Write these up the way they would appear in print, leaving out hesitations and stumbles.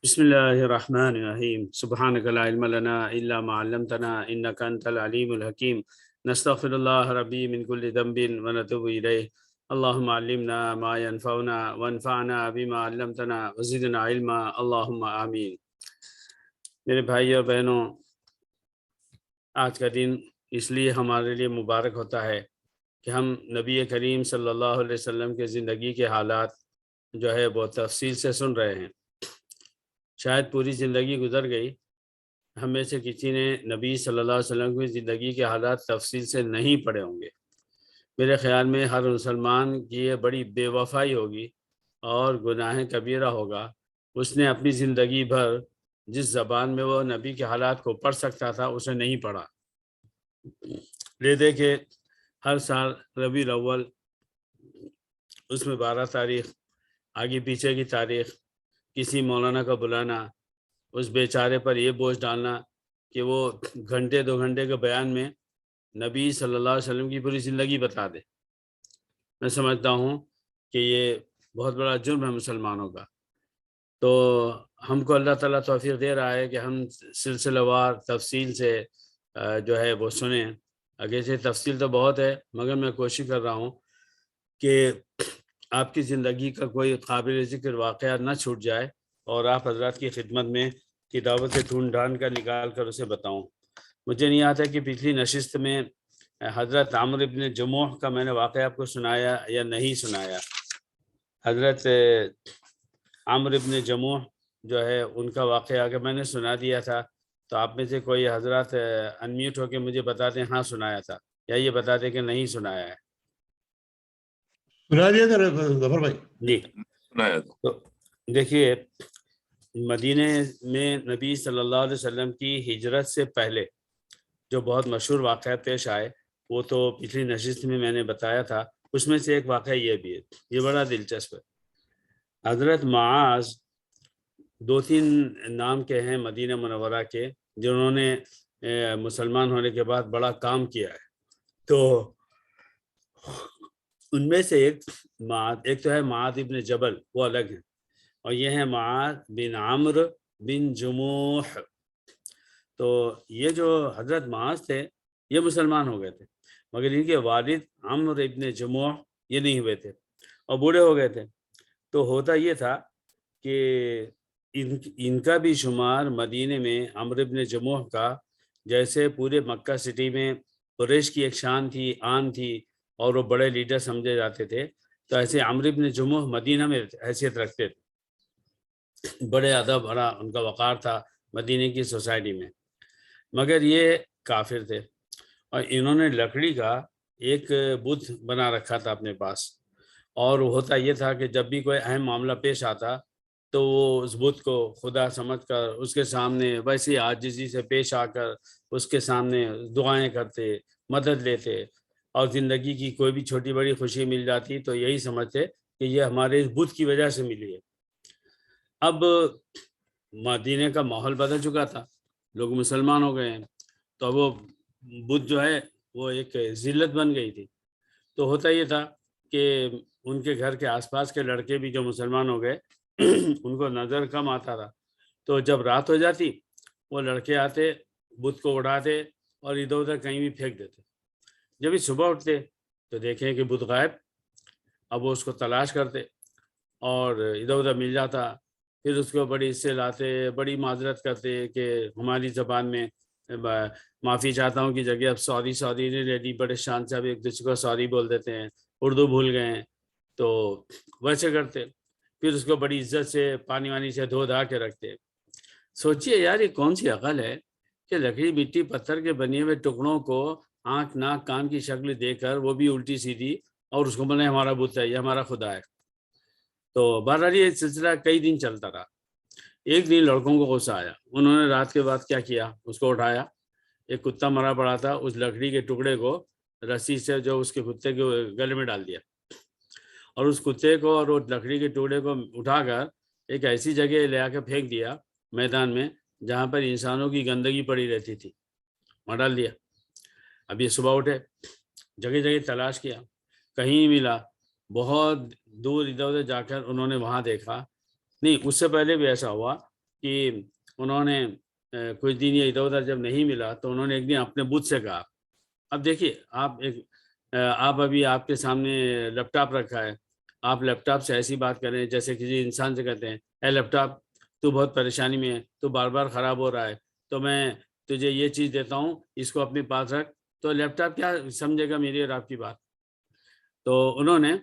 بسم الله الرحمن الرحيم سبحانك لا علم لنا إلا ما علمتنا إنك أنت العليم الحكيم نستغفر الله ربي من كل ذنب ونتوب إليه اللهم علمنا ما ينفعنا وانفعنا بما علمتنا وزدنا علما اللهم آمین۔ میرے بھائی اور بہنوں، آج کا دن اس لیے ہمارے لیے مبارک ہوتا ہے کہ ہم نبی کریم صلی اللہ علیہ وسلم کے زندگی کے حالات جو ہے وہ تفصیل سے سن رہے ہیں۔ شاید پوری زندگی گزر گئی، ہم میں سے کسی نے نبی صلی اللہ علیہ وسلم کی زندگی کے حالات تفصیل سے نہیں پڑھے ہوں گے۔ میرے خیال میں ہر مسلمان کی یہ بڑی بے وفائی ہوگی اور گناہ کبیرہ ہوگا، اس نے اپنی زندگی بھر جس زبان میں وہ نبی کے حالات کو پڑھ سکتا تھا اسے نہیں پڑھا۔ لے دے کہ ہر سال ربیع الاول اس میں 12 تاریخ آگے پیچھے کی تاریخ، کسی مولانا کا بلانا، اس بیچارے پر یہ بوجھ ڈالنا کہ وہ گھنٹے 2 گھنٹے کے بیان میں نبی صلی اللہ علیہ وسلم کی پوری زندگی بتا دے۔ میں سمجھتا ہوں کہ یہ بہت بڑا جرم ہے مسلمانوں کا۔ تو ہم کو اللہ تعالیٰ توفیق دے رہا ہے کہ ہم سلسلہ وار تفصیل سے جو ہے وہ سنیں۔ اگرچہ تفصیل تو بہت ہے، مگر میں کوشش کر رہا ہوں کہ آپ کی زندگی کا کوئی قابل ذکر واقعہ نہ چھوٹ جائے اور آپ حضرات کی خدمت میں کتابوں سے ڈھونڈ ڈھانڈ کر نکال کر اسے بتاؤں۔ مجھے نہیں آتا کہ پچھلی نشست میں حضرت عمرو بن جموح کا میں نے واقعہ آپ کو سنایا یا نہیں سنایا۔ حضرت عمرو بن جموح جو ہے ان کا واقعہ اگر میں نے سنا دیا تھا تو آپ میں سے کوئی حضرات انمیوٹ ہو کے مجھے بتاتے ہیں ہاں سنایا تھا، یا یہ بتاتے کہ نہیں سنایا ہے۔ سنا دیا تھا ظفر بھائی؟ جی سنایا تھا۔ تو دیکھیے، مدینہ میں نبی صلی اللہ علیہ وسلم کی ہجرت سے پہلے جو بہت مشہور واقعہ پیش آئے وہ تو پچھلی نشست میں نے بتایا تھا۔ اس میں سے ایک واقعہ یہ بھی ہے، یہ بڑا دلچسپ ہے۔ حضرت معاذ 2-3 نام کے ہیں مدینہ منورہ کے، جنہوں نے مسلمان ہونے کے بعد بڑا کام کیا ہے۔ تو ان میں سے ایک تو ہے معاذ ابن جبل، وہ الگ ہیں، اور یہ ہیں معاذ بن عمرو بن جموح۔ تو یہ جو حضرت معاذ تھے یہ مسلمان ہو گئے تھے، مگر ان کے والد عمرو ابن جموح یہ نہیں ہوئے تھے اور بوڑھے ہو گئے تھے۔ تو ہوتا یہ تھا کہ ان کا بھی شمار مدینے میں عمرو ابن جموح کا، جیسے پورے مکہ سٹی میں قریش کی ایک شان تھی، آن تھی اور وہ بڑے لیڈر سمجھے جاتے تھے، تو ایسے عمرو ابن جموح مدینہ میں حیثیت رکھتے تھے، بڑے ادب، بڑا ان کا وقار تھا مدینہ کی سوسائٹی میں۔ مگر یہ کافر تھے اور انہوں نے لکڑی کا ایک بت بنا رکھا تھا اپنے پاس، اور ہوتا یہ تھا کہ جب بھی کوئی اہم معاملہ پیش آتا تو وہ اس بت کو خدا سمجھ کر اس کے سامنے ویسی عاجزی سے پیش آ کر اس کے سامنے دعائیں کرتے، مدد لیتے، اور زندگی کی کوئی بھی چھوٹی بڑی خوشی مل جاتی تو یہی سمجھتے کہ یہ ہمارے اس بت کی وجہ سے ملی ہے۔ اب مدینے کا ماحول بدل چکا تھا، لوگ مسلمان ہو گئے ہیں، تو وہ بت جو ہے وہ ایک ذلت بن گئی تھی۔ تو ہوتا یہ تھا کہ ان کے گھر کے آس پاس کے لڑکے بھی جو مسلمان ہو گئے ان کو نظر کم آتا تھا، تو جب رات ہو جاتی وہ لڑکے آتے، بت کو اڑاتے اور ادھر ادھر کہیں بھی پھینک دیتے۔ جب ہی صبح اٹھتے تو دیکھیں کہ بت غائب۔ اب وہ اس کو تلاش کرتے اور ادھر ادھر مل جاتا، پھر اس کو بڑی سے لاتے، بڑی معذرت کرتے کہ ہماری زبان میں معافی چاہتا ہوں کی جگہ اب سوری نے لے لی، بڑے شان سے اب ایک دوسرے کو سوری بول دیتے ہیں، اردو بھول گئے ہیں، تو ویسے کرتے۔ پھر اس کو بڑی عزت سے پانی وانی سے دھو دھا کے رکھتے۔ سوچئے یار یہ کون سی عقل ہے کہ لکڑی مٹی پتھر کے بنے ہوئے ٹکڑوں کو آنکھ ناک کان کی شکل دے کر، وہ بھی الٹی سیدھی، اور اس کو بولے ہمارا بت ہے، یہ ہمارا خدا ہے۔ تو بہرحال یہ سلسلہ کئی دن چلتا رہا۔ ایک دن لڑکوں کو غصہ آیا، انہوں نے رات کے بعد کیا کیا، اس کو اٹھایا، ایک کتا مرا پڑا تھا، اس لکڑی کے ٹکڑے کو رسی سے جو اس کے کتے کے گلے میں ڈال دیا، اور اس کتے کو اور وہ لکڑی کے ٹکڑے کو اٹھا کر ایک ایسی جگہ لے آ کے پھینک دیا میدان میں جہاں پر انسانوں کی گندگی پڑی رہتی تھی، وہاں ڈال دیا۔ اب یہ صبح اٹھے، جگہ جگہ تلاش کیا، کہیں نہیں ملا، بہت دور ادھر ادھر جا کر انہوں نے وہاں دیکھا، نہیں اس سے پہلے بھی ایسا ہوا کہ انہوں نے کچھ دن یہ ادھر ادھر جب نہیں ملا تو انہوں نے ایک دن اپنے بت سے کہا، اب دیکھیے آپ ابھی آپ کے سامنے لیپ ٹاپ رکھا ہے، آپ لیپ ٹاپ سے ایسی بات کریں جیسے کسی انسان سے کہتے ہیں اے لیپ ٹاپ تو بہت پریشانی میں ہے، تو بار بار خراب ہو رہا ہے، تو میں تجھے یہ چیز دیتا ہوں، اس کو اپنے پاس رکھ، تو لیپ ٹاپ کیا سمجھے گا میری اور آپ کی بات؟ تو انہوں نے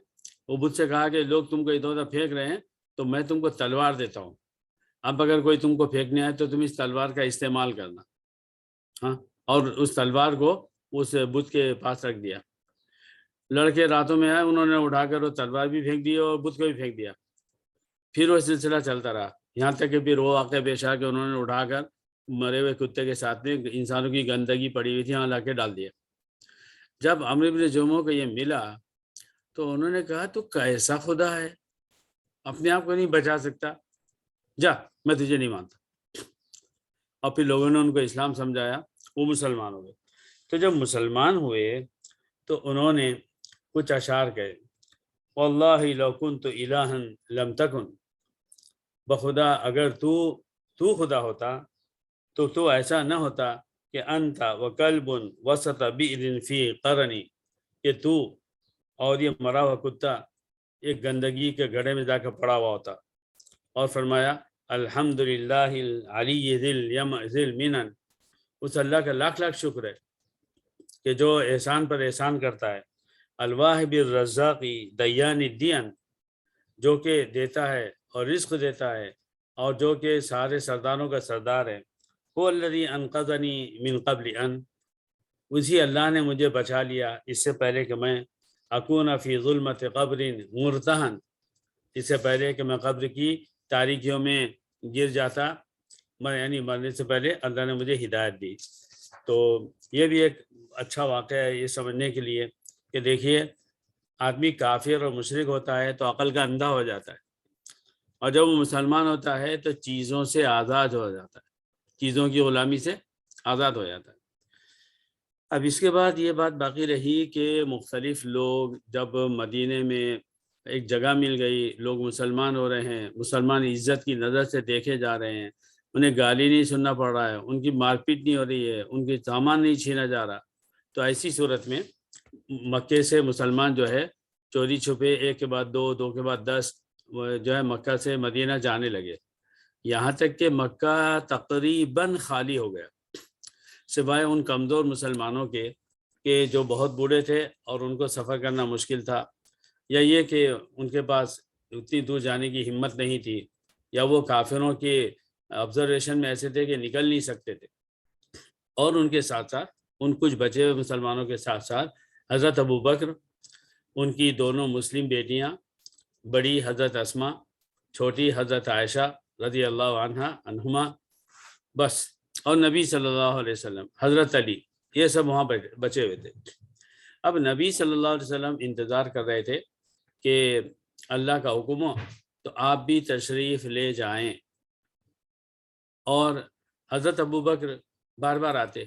وہ بت سے کہا کہ لوگ تم کو ادھر ادھر پھینک رہے ہیں تو میں تم کو تلوار دیتا ہوں، اب اگر کوئی تم کو پھینکنے آئے تو تم اس تلوار کا استعمال کرنا، ہاں، اور اس تلوار کو اس بت کے پاس رکھ دیا۔ لڑکے راتوں میں آئے، انہوں نے اٹھا کر وہ تلوار بھی پھینک دی اور بت کو بھی پھینک دیا، پھر وہ سلسلہ چلتا رہا، یہاں تک کہ پھر وہ واقعہ پیش آ کے انہوں نے اٹھا کر مرے ہوئے کتے کے ساتھ میں انسانوں کی گندگی پڑی ہوئی تھی وہاں لا کے ڈال دیا۔ جب عمرو بن جموح کو یہ ملا تو انہوں نے کہا تو کیسا خدا ہے، اپنے آپ کو نہیں بچا سکتا، جا میں تجھے نہیں مانتا، اور پھر لوگوں نے ان کو اسلام سمجھایا، وہ مسلمان ہو گئے۔ تو جب مسلمان ہوئے تو انہوں نے کچھ اشعار کہے، واللہ لو کنت الہا لم تکن، بخدا اگر تو خدا ہوتا تو ایسا نہ ہوتا کہ انت وکلب وسط بئر فی قرنی، کہ تو اور یہ مرا ہوا کتا ایک گندگی کے گڑھے میں جا کر پڑا ہوا ہوتا۔ اور فرمایا الحمدللہ العلی ذی المنن، اس اللہ کا لاکھ لاکھ شکر ہے کہ جو احسان پر احسان کرتا ہے، الواہب الرزاق دیان الدین، جو کہ دیتا ہے اور رزق دیتا ہے اور جو کہ سارے سرداروں کا سردار ہے، هو الذی انقذنی من قبل ان، اسی اللہ نے مجھے بچا لیا اس سے پہلے کہ میں اکون فی ظلمت قبر مرتہن، اس سے پہلے کہ میں قبر کی تاریکیوں میں گر جاتا، یعنی مرنے سے پہلے اللہ نے مجھے ہدایت دی۔ تو یہ بھی ایک اچھا واقعہ ہے یہ سمجھنے کے لیے کہ دیکھیے آدمی کافر اور مشرک ہوتا ہے تو عقل کا اندھا ہو جاتا ہے، اور جب وہ مسلمان ہوتا ہے تو چیزوں سے آزاد ہو جاتا ہے، چیزوں کی غلامی سے آزاد ہو جاتا ہے۔ اب اس کے بعد یہ بات باقی رہی کہ مختلف لوگ جب مدینے میں ایک جگہ مل گئی، لوگ مسلمان ہو رہے ہیں، مسلمان عزت کی نظر سے دیکھے جا رہے ہیں، انہیں گالی نہیں سننا پڑ رہا ہے، ان کی مار پیٹ نہیں ہو رہی ہے، ان کے سامان نہیں چھینا جا رہا، تو ایسی صورت میں مکے سے مسلمان جو ہے چوری چھپے ایک کے بعد دو کے بعد 10 جو ہے مکہ سے مدینہ جانے لگے، یہاں تک کہ مکہ تقریباً خالی ہو گیا، سوائے ان کمزور مسلمانوں کے کہ جو بہت بوڑھے تھے اور ان کو سفر کرنا مشکل تھا، یا یہ کہ ان کے پاس اتنی دور جانے کی ہمت نہیں تھی، یا وہ کافروں کے آبزرویشن میں ایسے تھے کہ نکل نہیں سکتے تھے، اور ان کے ساتھ ساتھ ان کچھ بچے ہوئے مسلمانوں کے ساتھ ساتھ حضرت ابوبکر، ان کی دونوں مسلم بیٹیاں، بڑی حضرت اسما، چھوٹی حضرت عائشہ رضی اللہ عنہما، بس، اور نبی صلی اللہ علیہ وسلم، حضرت علی، یہ سب وہاں بچے ہوئے تھے۔ اب نبی صلی اللہ علیہ وسلم انتظار کر رہے تھے کہ اللہ کا حکم ہو تو آپ بھی تشریف لے جائیں، اور حضرت ابوبکر بار بار آتے،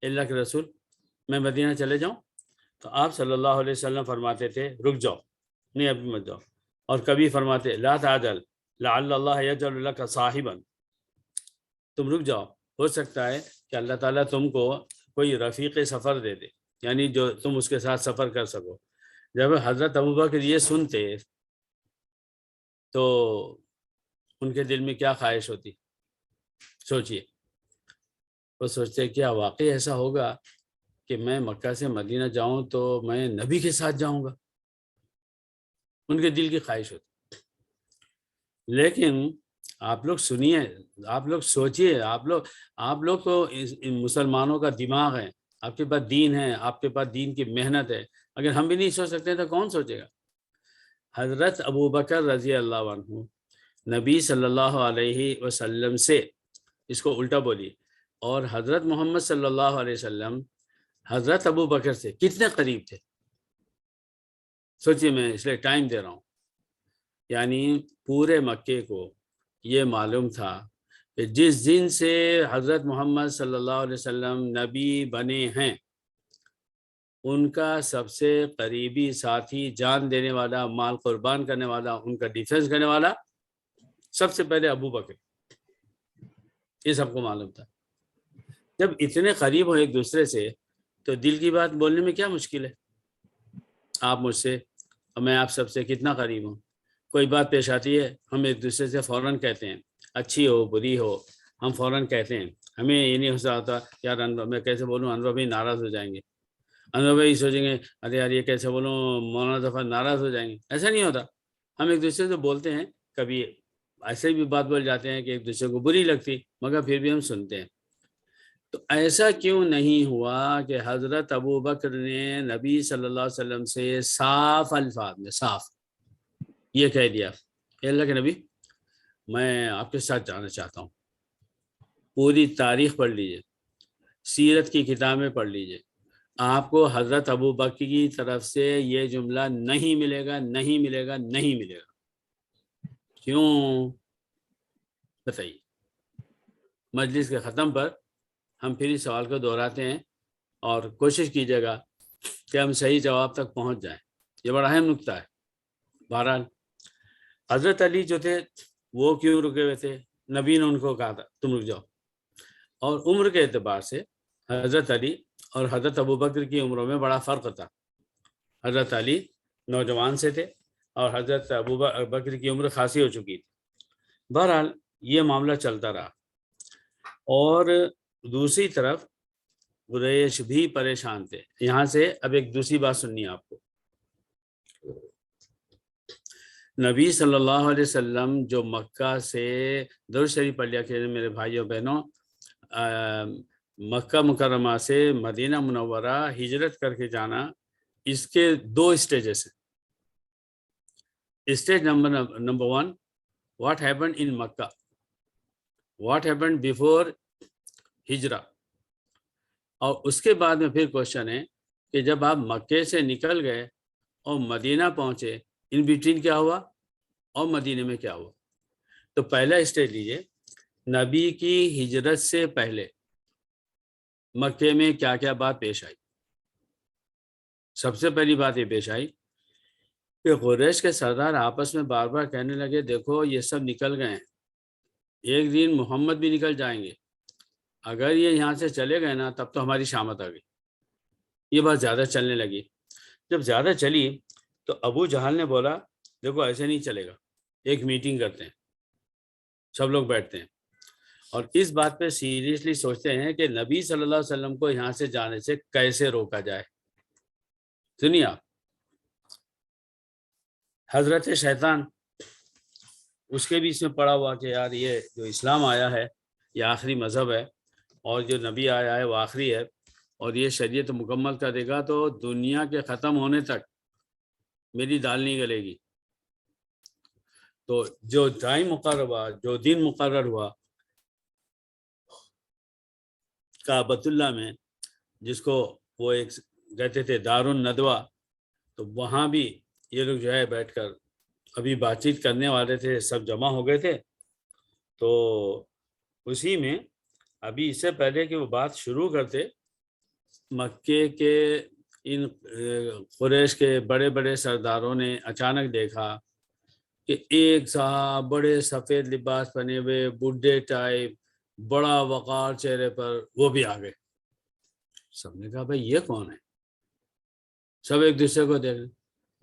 اللہ کے رسول میں مدینہ چلے جاؤں، تو آپ صلی اللہ علیہ وسلم فرماتے تھے رک جاؤ، نہیں ابھی مت جاؤ، اور کبھی فرماتے لا تعجل لعل اللہ یجعل لک صاحبا، تم رک جاؤ، ہو سکتا ہے کہ اللہ تعالیٰ تم کو کوئی رفیق سفر دے دے، یعنی جو تم اس کے ساتھ سفر کر سکو۔ جب حضرت ابوبکر یہ سنتے تو ان کے دل میں کیا خواہش ہوتی، سوچئے، وہ سوچتے کیا واقعی ایسا ہوگا کہ میں مکہ سے مدینہ جاؤں تو میں نبی کے ساتھ جاؤں گا، ان کے دل کی خواہش ہوتی۔ لیکن آپ لوگ سنیے، آپ لوگ سوچئے، آپ لوگ تو مسلمانوں کا دماغ ہے، آپ کے پاس دین ہے، آپ کے پاس دین کی محنت ہے، اگر ہم بھی نہیں سوچ سکتے تو کون سوچے گا؟ حضرت ابوبکر رضی اللہ عنہ نبی صلی اللہ علیہ وسلم سے، اس کو الٹا بولی، اور حضرت محمد صلی اللہ علیہ وسلم حضرت ابوبکر سے کتنے قریب تھے، سوچئے، میں اس لیے ٹائم دے رہا ہوں، یعنی پورے مکے کو یہ معلوم تھا کہ جس دن سے حضرت محمد صلی اللہ علیہ وسلم نبی بنے ہیں، ان کا سب سے قریبی ساتھی، جان دینے والا، مال قربان کرنے والا، ان کا ڈیفنس کرنے والا سب سے پہلے ابوبکر، یہ سب کو معلوم تھا. جب اتنے قریب ہو ایک دوسرے سے تو دل کی بات بولنے میں کیا مشکل ہے؟ آپ مجھ سے اور میں آپ سب سے کتنا قریب ہوں. کوئی بات پیش آتی ہے ہم ایک دوسرے سے فوراً کہتے ہیں، اچھی ہو بری ہو ہم فوراً کہتے ہیں. ہمیں یہ نہیں ہو سکتا یار انور، میں کیسے بولوں انور بھائی ناراض ہو جائیں گے، انور بھائی سوچیں گے ارے یار یہ کیسے بولوں مولانا ظفر ناراض ہو جائیں گے. ایسا نہیں ہوتا. ہم ایک دوسرے سے بولتے ہیں، کبھی ایسے بھی بات بول جاتے ہیں کہ ایک دوسرے کو بری لگتی مگر پھر بھی ہم سنتے ہیں. تو ایسا کیوں نہیں ہوا کہ حضرت ابو بکر نے نبی صلی اللہ علیہ وسلم سے صاف الفاظ میں صاف یہ کہہ دیا، اے اللہ کے نبی میں آپ کے ساتھ جانا چاہتا ہوں. پوری تاریخ پڑھ لیجئے، سیرت کی کتابیں پڑھ لیجئے، آپ کو حضرت ابو بکر کی طرف سے یہ جملہ نہیں ملے گا، نہیں ملے گا، نہیں ملے گا. کیوں بتائیے؟ مجلس کے ختم پر ہم پھر اس سوال کو دہراتے ہیں اور کوشش کیجیے گا کہ ہم صحیح جواب تک پہنچ جائیں. یہ بڑا اہم نکتہ ہے. بہرحال حضرت علی جو تھے وہ کیوں رکے ہوئے تھے؟ نبی نے ان کو کہا تھا تم رک جاؤ. اور عمر کے اعتبار سے حضرت علی اور حضرت ابوبکر کی عمروں میں بڑا فرق تھا. حضرت علی نوجوان سے تھے اور حضرت ابوبکر کی عمر خاصی ہو چکی تھی. بہرحال یہ معاملہ چلتا رہا. اور دوسری طرف قریش بھی پریشان تھے. یہاں سے اب ایک دوسری بات سننی ہے آپ کو. نبی صلی اللہ علیہ وسلم جو مکہ سے درود شریف پڑھ لیا کہ میرے بھائیوں بہنوں، مکہ مکرمہ سے مدینہ منورہ ہجرت کر کے جانا، اس کے دو اسٹیجز ہیں. Stage number 1، what happened in Makkah, what happened before Hijra. اور اس کے بعد میں پھر کوشچن ہے کہ جب آپ مکے سے نکل گئے اور مدینہ پہنچے، ان بٹوین کیا ہوا اور مدینہ میں کیا ہوا. تو پہلا اسٹیج لیجئے، نبی کی ہجرت سے پہلے مکے میں کیا کیا بات پیش آئی. سب سے پہلی بات یہ پیش آئی کہ قریش کے سردار آپس میں بار بار کہنے لگے دیکھو یہ سب نکل گئے ہیں، ایک دن محمد بھی نکل جائیں گے، اگر یہ یہاں سے چلے گئے نا تب تو ہماری شامت آ گئی. یہ بات زیادہ چلنے لگی. جب زیادہ چلی تو ابو جہل نے بولا دیکھو ایسے نہیں چلے گا، ایک میٹنگ کرتے ہیں، سب لوگ بیٹھتے ہیں اور اس بات پہ سیریسلی سوچتے ہیں کہ نبی صلی اللہ علیہ وسلم کو یہاں سے جانے سے کیسے روکا جائے. سنیے آپ، حضرت شیطان اس کے بھی اس میں پڑا ہوا کہ یار یہ جو اسلام آیا ہے یہ آخری مذہب ہے اور جو نبی آیا ہے وہ آخری ہے اور یہ شریعت مکمل کر دے گا تو دنیا کے ختم ہونے تک میری دال نہیں گلے گی. تو جو ٹائم مقرر ہوا، جو دن مقرر ہوا کعبۃ اللہ میں، جس کو وہ ایک کہتے تھے دار الندوہ، تو وہاں بھی یہ لوگ جو ہے بیٹھ کر ابھی بات چیت کرنے والے تھے، سب جمع ہو گئے تھے. تو اسی میں ابھی اس سے پہلے کہ وہ بات شروع کرتے، مکے کے ان قریش کے بڑے بڑے سرداروں نے اچانک دیکھا کہ ایک صاحب بڑے سفید لباس پہنے ہوئے بڈھے ٹائپ، بڑا وقار چہرے پر، وہ بھی آ گئے. سب نے کہا بھائی یہ کون ہے؟ سب ایک دوسرے کو دیکھ رہے،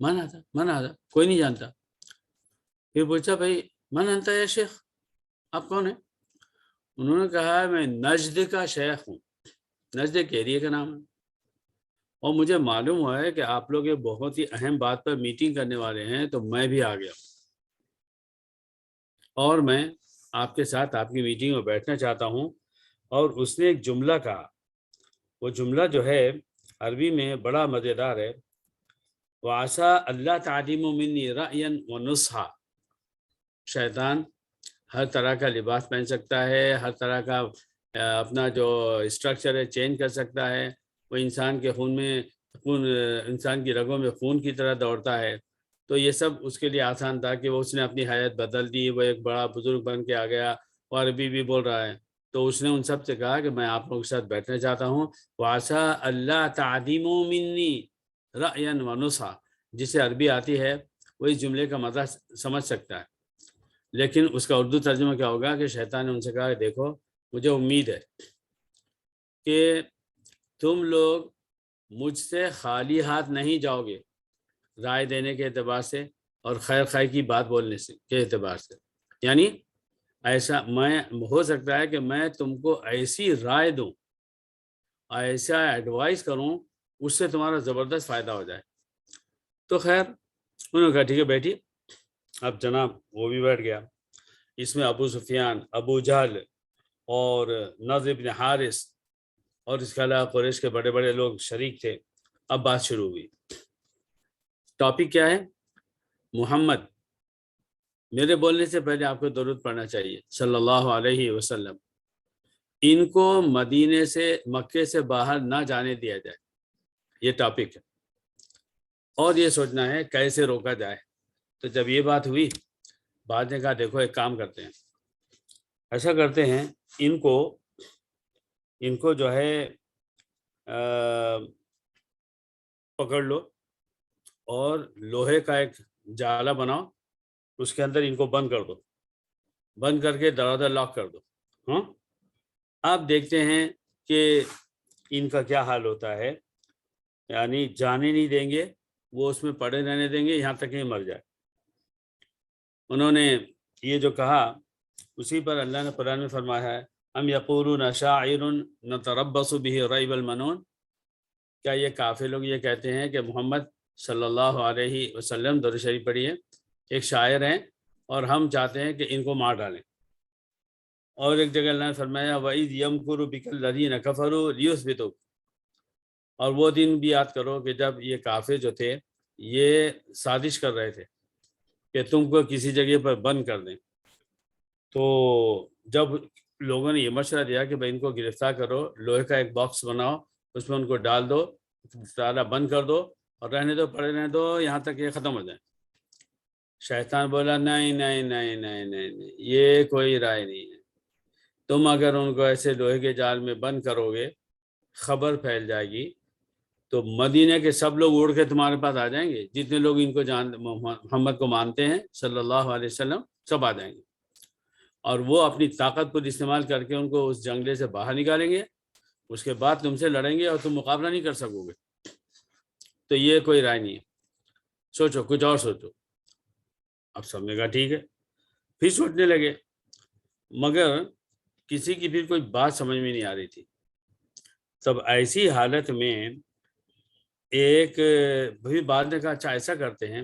من آتا کوئی نہیں جانتا. پھر پوچھا بھائی من انتا یا شیخ، آپ کون ہیں؟ انہوں نے کہا میں نجد کا شیخ ہوں، نجد ایک ایریے کا نام ہے اور مجھے معلوم ہوا ہے کہ آپ لوگ ایک بہت ہی اہم بات پر میٹنگ کرنے والے ہیں تو میں بھی آ گیا اور میں آپ کے ساتھ آپ کی میٹنگ میں بیٹھنا چاہتا ہوں. اور اس نے ایک جملہ کہا، وہ جملہ جو ہے عربی میں بڑا مزیدار ہے، وَعَسَىٰ اللَّهَ تَعْلِمُ مِنِّي رَأْيًا وَنُصْحًا. شیطان ہر طرح کا لباس پہن سکتا ہے، ہر طرح کا اپنا جو اسٹرکچر ہے چینج کر سکتا ہے. وہ انسان کے خون میں انسان کی رگوں میں خون کی طرح دوڑتا ہے. تو یہ سب اس کے لیے آسان تھا کہ وہ اس نے اپنی حیات بدل دی، وہ ایک بڑا بزرگ بن کے آ گیا اور عربی بھی بول رہا ہے. تو اس نے ان سب سے کہا کہ میں آپ لوگوں کے ساتھ بیٹھنا چاہتا ہوں. وَعَسَىٰ اللَّهَ تَعْلِمُوا مِنِّي رَأْيًا وَنُصْحًا. جسے عربی آتی ہے وہ اس جملے کا مطلب سمجھ سکتا ہے، لیکن اس کا اردو ترجمہ کیا ہوگا کہ شیطان نے ان سے کہا کہ دیکھو مجھے امید ہے کہ تم لوگ مجھ سے خالی ہاتھ نہیں جاؤ گے رائے دینے کے اعتبار سے اور خیر خواہ کی بات بولنے سے کے اعتبار سے. یعنی ایسا میں ہو سکتا ہے کہ میں تم کو ایسی رائے دوں، ایسا ایڈوائز کروں، اس سے تمہارا زبردست فائدہ ہو جائے. تو خیر انہوں نے کہا ٹھیک ہے بیٹھی. اب جناب وہ بھی بیٹھ گیا. اس میں ابو سفیان، ابو جہل اور نضر بن حارث اور اس کے علاوہ قریش کے بڑے بڑے لوگ شریک تھے. اب بات شروع ہوئی. ٹاپک کیا ہے؟ محمد، میرے بولنے سے پہلے آپ کو درود پڑھنا چاہیے صلی اللہ علیہ وسلم. ان کو مدینے سے، مکے سے باہر نہ جانے دیا جائے، یہ ٹاپک ہے. اور یہ سوچنا ہے کیسے روکا جائے. تو جب یہ بات ہوئی، بعد نے کہا دیکھو ایک کام کرتے ہیں، ایسا کرتے ہیں ان کو جو ہے پکڑ لو اور لوہے کا ایک جالا بناؤ، اس کے اندر ان کو بند کر دو، بند کر کے دروازہ لاک کر دو. ہاں آپ دیکھتے ہیں کہ ان کا کیا حال ہوتا ہے. یعنی جانے نہیں دیں گے، وہ اس میں پڑے رہنے دیں گے یہاں تک کہ مر جائے. انہوں نے یہ جو کہا اسی پر اللہ نے قرآن میں فرمایا ہے ام یقولون شاعر نتربص به ریب المنون. کیا یہ کافر لوگ یہ کہتے ہیں کہ محمد صلی اللہ علیہ وسلم درود شریف پڑھیے ایک شاعر ہیں اور ہم چاہتے ہیں کہ ان کو مار ڈالیں. اور ایک جگہ اللہ نے فرمایا وَإِذْ يَمْكُرُ بِكَ الَّذِينَ كَفَرُوا لِيُثْبِتُوكَ. اور وہ دن بھی یاد کرو کہ جب یہ کافر جو تھے یہ سازش کر رہے تھے کہ تم کو کسی جگہ پر بند کر دیں. تو جب لوگوں نے یہ مشورہ دیا کہ بھائی ان کو گرفتار کرو، لوہے کا ایک باکس بناؤ، اس میں ان کو ڈال دو، تالا بند کر دو اور رہنے دو، پڑے رہنے دو یہاں تک یہ ختم ہو جائے. شیطان بولا نہیں نہیں نہیں نہیں نہیں نہیں، یہ کوئی رائے نہیں ہے. تم اگر ان کو ایسے لوہے کے جال میں بند کرو گے، خبر پھیل جائے گی تو مدینہ کے سب لوگ اڑ کے تمہارے پاس آ جائیں گے. جتنے لوگ ان کو محمد کو مانتے ہیں صلی اللہ علیہ وسلم سب آ جائیں گے، اور وہ اپنی طاقت پر استعمال کر کے ان کو اس جنگلے سے باہر نکالیں گے. اس کے بعد تم سے لڑیں گے اور تم مقابلہ نہیں کر سکو گے. تو یہ کوئی رائے نہیں ہے، سوچو کچھ اور سوچو. اب سب نے کہا ٹھیک ہے. پھر سوچنے لگے، مگر کسی کی پھر کوئی بات سمجھ میں نہیں آ رہی تھی. تب ایسی حالت میں ایک بھی بعد نے کہا اچھا ایسا کرتے ہیں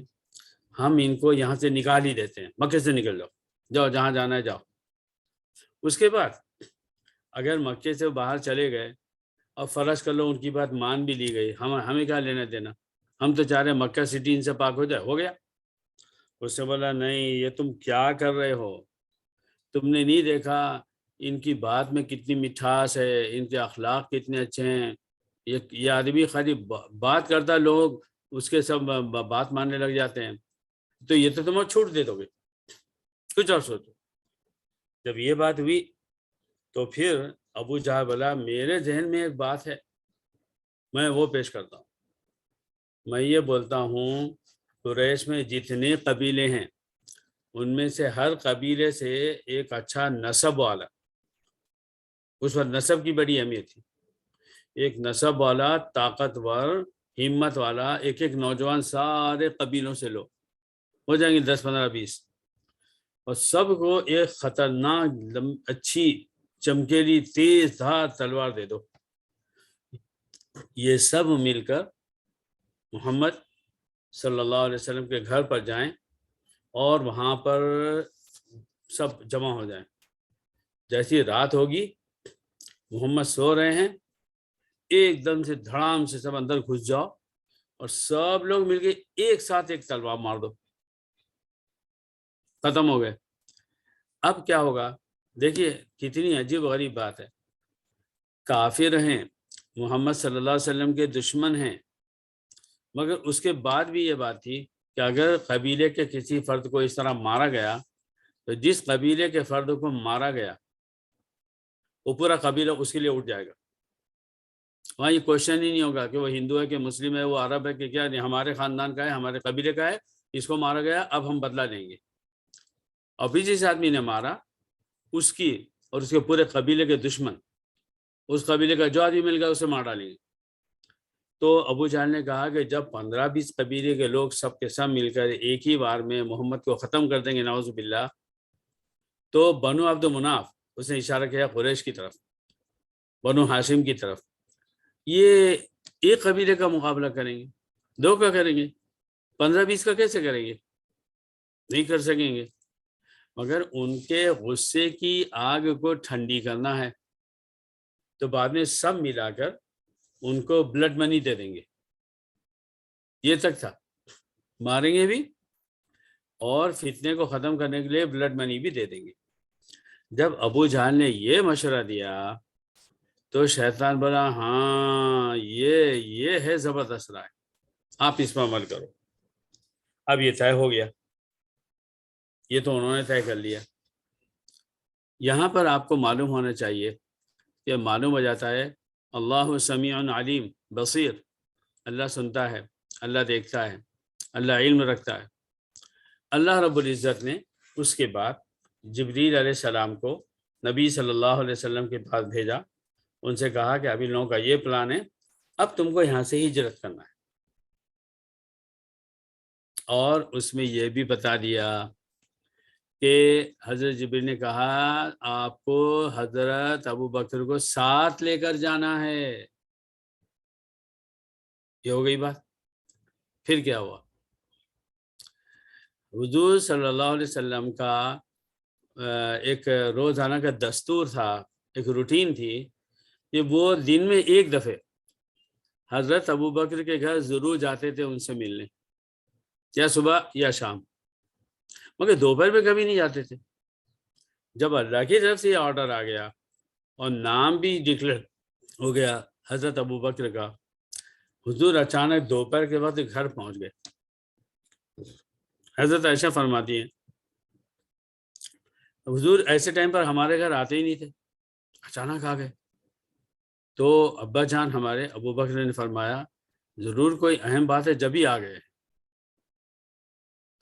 ہم ان کو یہاں سے نکال ہی دیتے ہیں، مکے سے نکل جاؤ، جاؤ جہاں جانا ہے جاؤ. اس کے بعد اگر مکے سے باہر چلے گئے اور فرض کر لو ان کی بات مان بھی لی گئی، ہمیں کیا لینا دینا، ہم تو چاہ رہے ہیں مکہ سٹی ان سے پاک ہو جائے. ہو گیا. اس سے بولا نہیں یہ تم کیا کر رہے ہو، تم نے نہیں دیکھا ان کی بات میں کتنی مٹھاس ہے، ان کے اخلاق کتنے اچھے ہیں. یہ آدمی خالی بات کرتا، لوگ اس کے سب بات ماننے لگ جاتے ہیں. تو یہ تو تم چھوٹ دے دو گے، کچھ اور سوچو. جب یہ بات ہوئی تو پھر ابو جہل بولا میرے ذہن میں ایک بات ہے، میں وہ پیش کرتا ہوں. میں یہ بولتا ہوں قریش میں جتنے قبیلے ہیں ان میں سے ہر قبیلے سے ایک اچھا نسب والا، اس وقت نسب کی بڑی اہمیت تھی، ایک نسب والا طاقتور ہمت والا ایک نوجوان سارے قبیلوں سے لو، ہو جائیں گے 10 15 20، اور سب کو ایک خطرناک اچھی چمکیلی تیز دھار تلوار دے دو. یہ سب مل کر محمد صلی اللہ علیہ وسلم کے گھر پر جائیں اور وہاں پر سب جمع ہو جائیں. جیسی رات ہوگی، محمد سو رہے ہیں، ایک دم سے دھڑام سے سب اندر گھس جاؤ اور سب لوگ مل کے ایک ساتھ ایک تلوار مار دو، ختم ہو گئے. اب کیا ہوگا دیکھیے کتنی عجیب غریب بات ہے. کافر ہیں، محمد صلی اللہ علیہ وسلم کے دشمن ہیں، مگر اس کے بعد بھی یہ بات تھی کہ اگر قبیلے کے کسی فرد کو اس طرح مارا گیا تو جس قبیلے کے فرد کو مارا گیا وہ پورا قبیلہ اس کے لیے اٹھ جائے گا. وہاں یہ کوشچن ہی نہیں ہوگا کہ وہ ہندو ہے کہ مسلم ہے، وہ عرب ہے کہ کیا، نہیں، ہمارے خاندان کا ہے، ہمارے قبیلے کا ہے، اس کو مارا گیا اب ہم بدلہ لیں گے. اور بھی جس آدمی نے مارا اس کی اور اس کے پورے قبیلے کے دشمن، اس قبیلے کا جو آدمی مل گیا اسے مار ڈالیں گے۔ تو ابو جہل نے کہا کہ جب 15-20 قبیلے کے لوگ سب کے سب مل کر ایک ہی بار میں محمد کو ختم کر دیں گے نعوذ باللہ، تو بنو عبد مناف، اس نے اشارہ کیا قریش کی طرف، بنو ہاشم کی طرف، یہ ایک قبیلے کا مقابلہ کریں گے، دو کا کریں گے، 15-20 کا کیسے کریں گے؟ نہیں کر سکیں گے۔ مگر ان کے غصے کی آگ کو ٹھنڈی کرنا ہے تو بعد میں سب ملا کر ان کو بلڈ منی دے دیں گے، یہ تک تھا، ماریں گے بھی اور فتنے کو ختم کرنے کے لیے بلڈ منی بھی دے دیں گے۔ جب ابو جہل نے یہ مشورہ دیا تو شیطان بولا ہاں یہ ہے زبردست رائے، آپ اس پر عمل کرو۔ اب یہ طے ہو گیا، یہ تو انہوں نے طے کر لیا۔ یہاں پر آپ کو معلوم ہونا چاہیے کہ معلوم ہو جاتا ہے اللہ سمیع علیم بصیر، اللہ سنتا ہے، اللہ دیکھتا ہے، اللہ علم رکھتا ہے۔ اللہ رب العزت نے اس کے بعد جبریل علیہ السلام کو نبی صلی اللہ علیہ وسلم کے پاس بھیجا، ان سے کہا کہ ابھی لوگوں کا یہ پلان ہے، اب تم کو یہاں سے ہجرت کرنا ہے، اور اس میں یہ بھی بتا دیا کہ حضرت جبریل نے کہا آپ کو حضرت ابو بکر کو ساتھ لے کر جانا ہے۔ یہ ہو گئی بات۔ پھر کیا ہوا؟ حضور صلی اللہ علیہ وسلم کا ایک روزانہ کا دستور تھا، ایک روٹین تھی کہ وہ دن میں ایک دفعہ حضرت ابو بکر کے گھر ضرور جاتے تھے ان سے ملنے، یا صبح یا شام، مگر دوپہر میں کبھی نہیں جاتے تھے۔ جب اللہ کی طرف سے یہ آرڈر آ گیا اور نام بھی ڈکلیئر ہو گیا حضرت ابو بکر کا، حضور اچانک دوپہر کے وقت گھر پہنچ گئے۔ حضرت عائشہ فرماتی ہیں حضور ایسے ٹائم پر ہمارے گھر آتے ہی نہیں تھے، اچانک آ گئے۔ تو ابا جان ہمارے ابو بکر نے فرمایا ضرور کوئی اہم بات ہے جب ہی آ گئے۔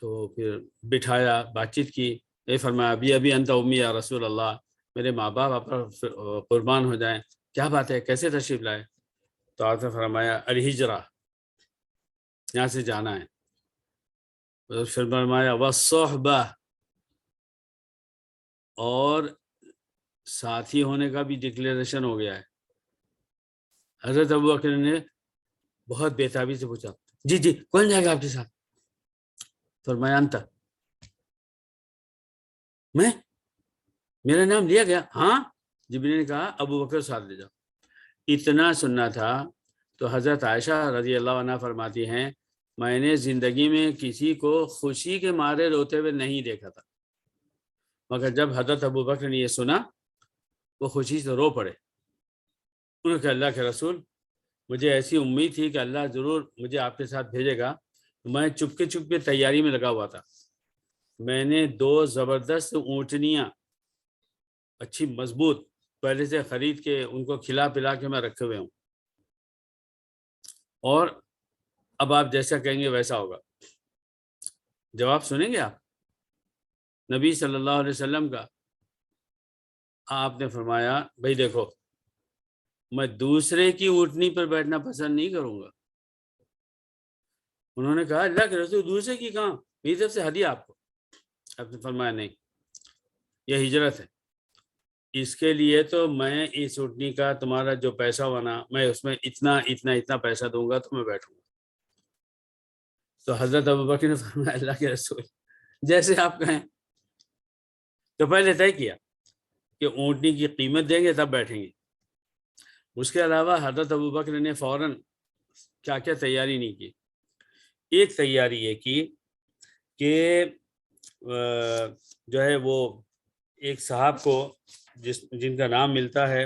تو پھر بٹھایا، بات چیت کی، یہ فرمایا ابھی انت امی یا رسول اللہ، میرے ماں باپ آپ پر قربان ہو جائیں، کیا بات ہے، کیسے تشریف لائے؟ تو آپ نے فرمایا الہجرہ، یہاں سے جانا ہے۔ پھر فرمایا والصحبہ، اور ساتھی ہونے کا بھی ڈکلیریشن ہو گیا ہے۔ حضرت ابو بکر نے بہت بےتابی سے پوچھا جی جی کون جائے گا آپ کے ساتھ؟ فرمایا انت، میں، میرا نام لیا گیا؟ ہاں۔ جبریل نے کہا ابو بکر ساتھ لے جاؤ۔ اتنا سننا تھا تو حضرت عائشہ رضی اللہ عنہ فرماتی ہیں میں نے زندگی میں کسی کو خوشی کے مارے روتے ہوئے نہیں دیکھا تھا، مگر جب حضرت ابو بکر نے یہ سنا وہ خوشی سے رو پڑے۔ انہوں نے کہا اللہ کے رسول، مجھے ایسی امید تھی کہ اللہ ضرور مجھے آپ کے ساتھ بھیجے گا، میں چپکے تیاری میں لگا ہوا تھا۔ میں نے 2 زبردست اونٹنیاں اچھی مضبوط پہلے سے خرید کے ان کو کھلا پلا کے میں رکھے ہوئے ہوں، اور اب آپ جیسا کہیں گے ویسا ہوگا۔ جواب سنیں گے آپ نبی صلی اللہ علیہ وسلم کا؟ آپ نے فرمایا بھائی دیکھو، میں دوسرے کی اونٹنی پر بیٹھنا پسند نہیں کروں گا۔ انہوں نے کہا اللہ کے رسول دوسرے کی کہاں، میری طرف سے ہدیہ آپ کو۔ آپ نے فرمایا نہیں، یہ ہجرت ہے، اس کے لیے تو میں اس اونٹنی کا تمہارا جو پیسہ بنا میں اس میں اتنا پیسہ دوں گا تو میں بیٹھوں گا۔ تو حضرت ابو بکر نے فرمایا اللہ کے رسول جیسے آپ کہیں۔ تو پہلے طے کیا کہ اونٹنی کی قیمت دیں گے تب بیٹھیں گے۔ اس کے علاوہ حضرت ابو بکر نے فوراً کیا تیاری نہیں کی۔ ایک تیاری یہ کی کہ جو ہے وہ ایک صاحب کو جن کا نام ملتا ہے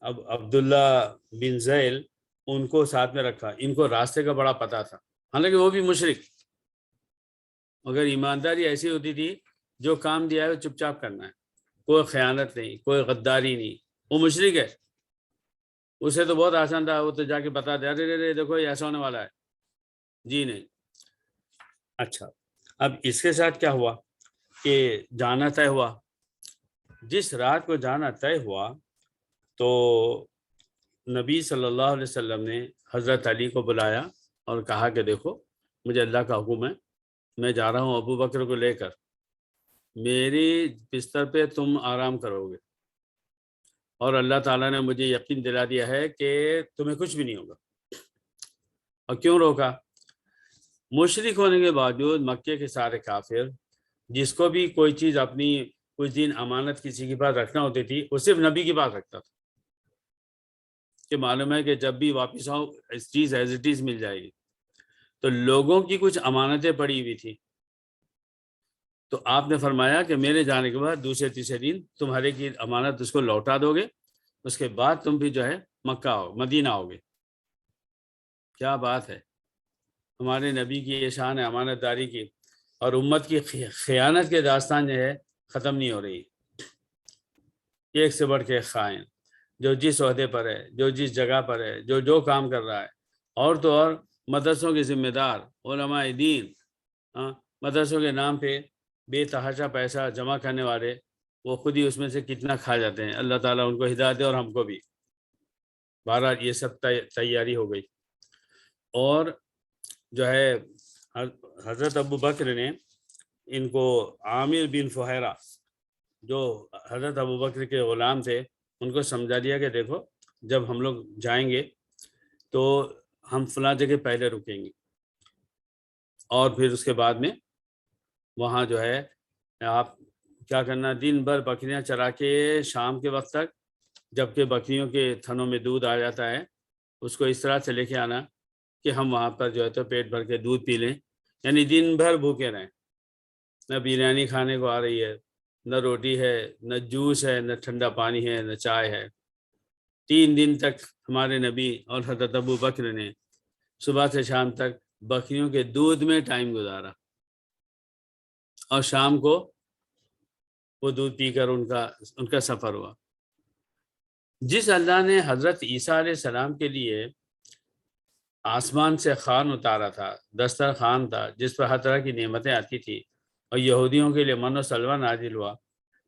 اب عبداللہ بن زیل، ان کو ساتھ میں رکھا۔ ان کو راستے کا بڑا پتہ تھا، حالانکہ وہ بھی مشرک، مگر ایمانداری ایسی ہوتی تھی جو کام دیا ہے وہ چپ چاپ کرنا ہے، کوئی خیانت نہیں، کوئی غداری نہیں۔ وہ مشرک ہے، اسے تو بہت آسان تھا، وہ تو جا کے بتا دے ارے دیکھو یہ ایسا ہونے والا ہے، جی نہیں۔ اچھا، اب اس کے ساتھ کیا ہوا کہ جانا طے ہوا، جس رات کو جانا طے ہوا تو نبی صلی اللہ علیہ وسلم نے حضرت علی کو بلایا اور کہا کہ دیکھو مجھے اللہ کا حکم ہے، میں جا رہا ہوں ابو بکر کو لے کر، میری بستر پہ تم آرام کرو گے، اور اللہ تعالیٰ نے مجھے یقین دلا دیا ہے کہ تمہیں کچھ بھی نہیں ہوگا۔ اور کیوں روکا؟ مشرک ہونے کے باوجود مکے کے سارے کافر، جس کو بھی کوئی چیز اپنی کچھ دن امانت کسی کے پاس رکھنا ہوتی تھی، وہ صرف نبی کے پاس رکھتا تھا کہ معلوم ہے کہ جب بھی واپس آؤ اس چیز ایز اٹ از مل جائے گی۔ تو لوگوں کی کچھ امانتیں پڑی ہوئی تھی، تو آپ نے فرمایا کہ میرے جانے کے بعد دوسرے تیسرے دن تمہارے کی امانت اس کو لوٹا دو گے، اس کے بعد تم بھی جو ہے مکہ آؤ، مدینہ آؤ گے۔ کیا بات ہے، ہمارے نبی کی یہ شان ہے امانت داری کی، اور امت کی خیانت کے داستان جو ہے ختم نہیں ہو رہی۔ ایک سے بڑھ کے خائن، جو جس عہدے پر ہے، جو جس جگہ پر ہے، جو کام کر رہا ہے، اور تو اور مدرسوں کے ذمہ دار علماء دین، مدرسوں کے نام پہ بے تحاشا پیسہ جمع کرنے والے، وہ خود ہی اس میں سے کتنا کھا جاتے ہیں۔ اللہ تعالیٰ ان کو ہدایت دے اور ہم کو بھی۔ بہرحال یہ سب تیاری ہو گئی، اور جو ہے حضرت ابو بکر نے ان کو عامر بن فہیرہ، جو حضرت ابو بکر کے غلام تھے، ان کو سمجھا دیا کہ دیکھو جب ہم لوگ جائیں گے تو ہم فلاں جگہ پہلے رکیں گے، اور پھر اس کے بعد میں وہاں جو ہے آپ کیا کرنا، دن بھر بکریاں چرا کے شام کے وقت تک، جبکہ بکریوں کے تھنوں میں دودھ آ جاتا ہے، اس کو اس طرح سے لے کے آنا کہ ہم وہاں پر جو ہے تو پیٹ بھر کے دودھ پی لیں، یعنی دن بھر بھوکے رہیں۔ نہ بریانی کھانے کو آ رہی ہے، نہ روٹی ہے، نہ جوس ہے، نہ ٹھنڈا پانی ہے، نہ چائے ہے۔ 3 دن تک ہمارے نبی اور حضرت ابو بکر نے صبح سے شام تک بکریوں کے دودھ میں ٹائم گزارا، اور شام کو وہ دودھ پی کر ان کا سفر ہوا۔ جس اللہ نے حضرت عیسیٰ علیہ السلام کے لیے آسمان سے خوان اتارا تھا، دسترخوان تھا جس پر ہر طرح کی نعمتیں آتی تھی، اور یہودیوں کے لیے من و سلوہ نازل ہوا،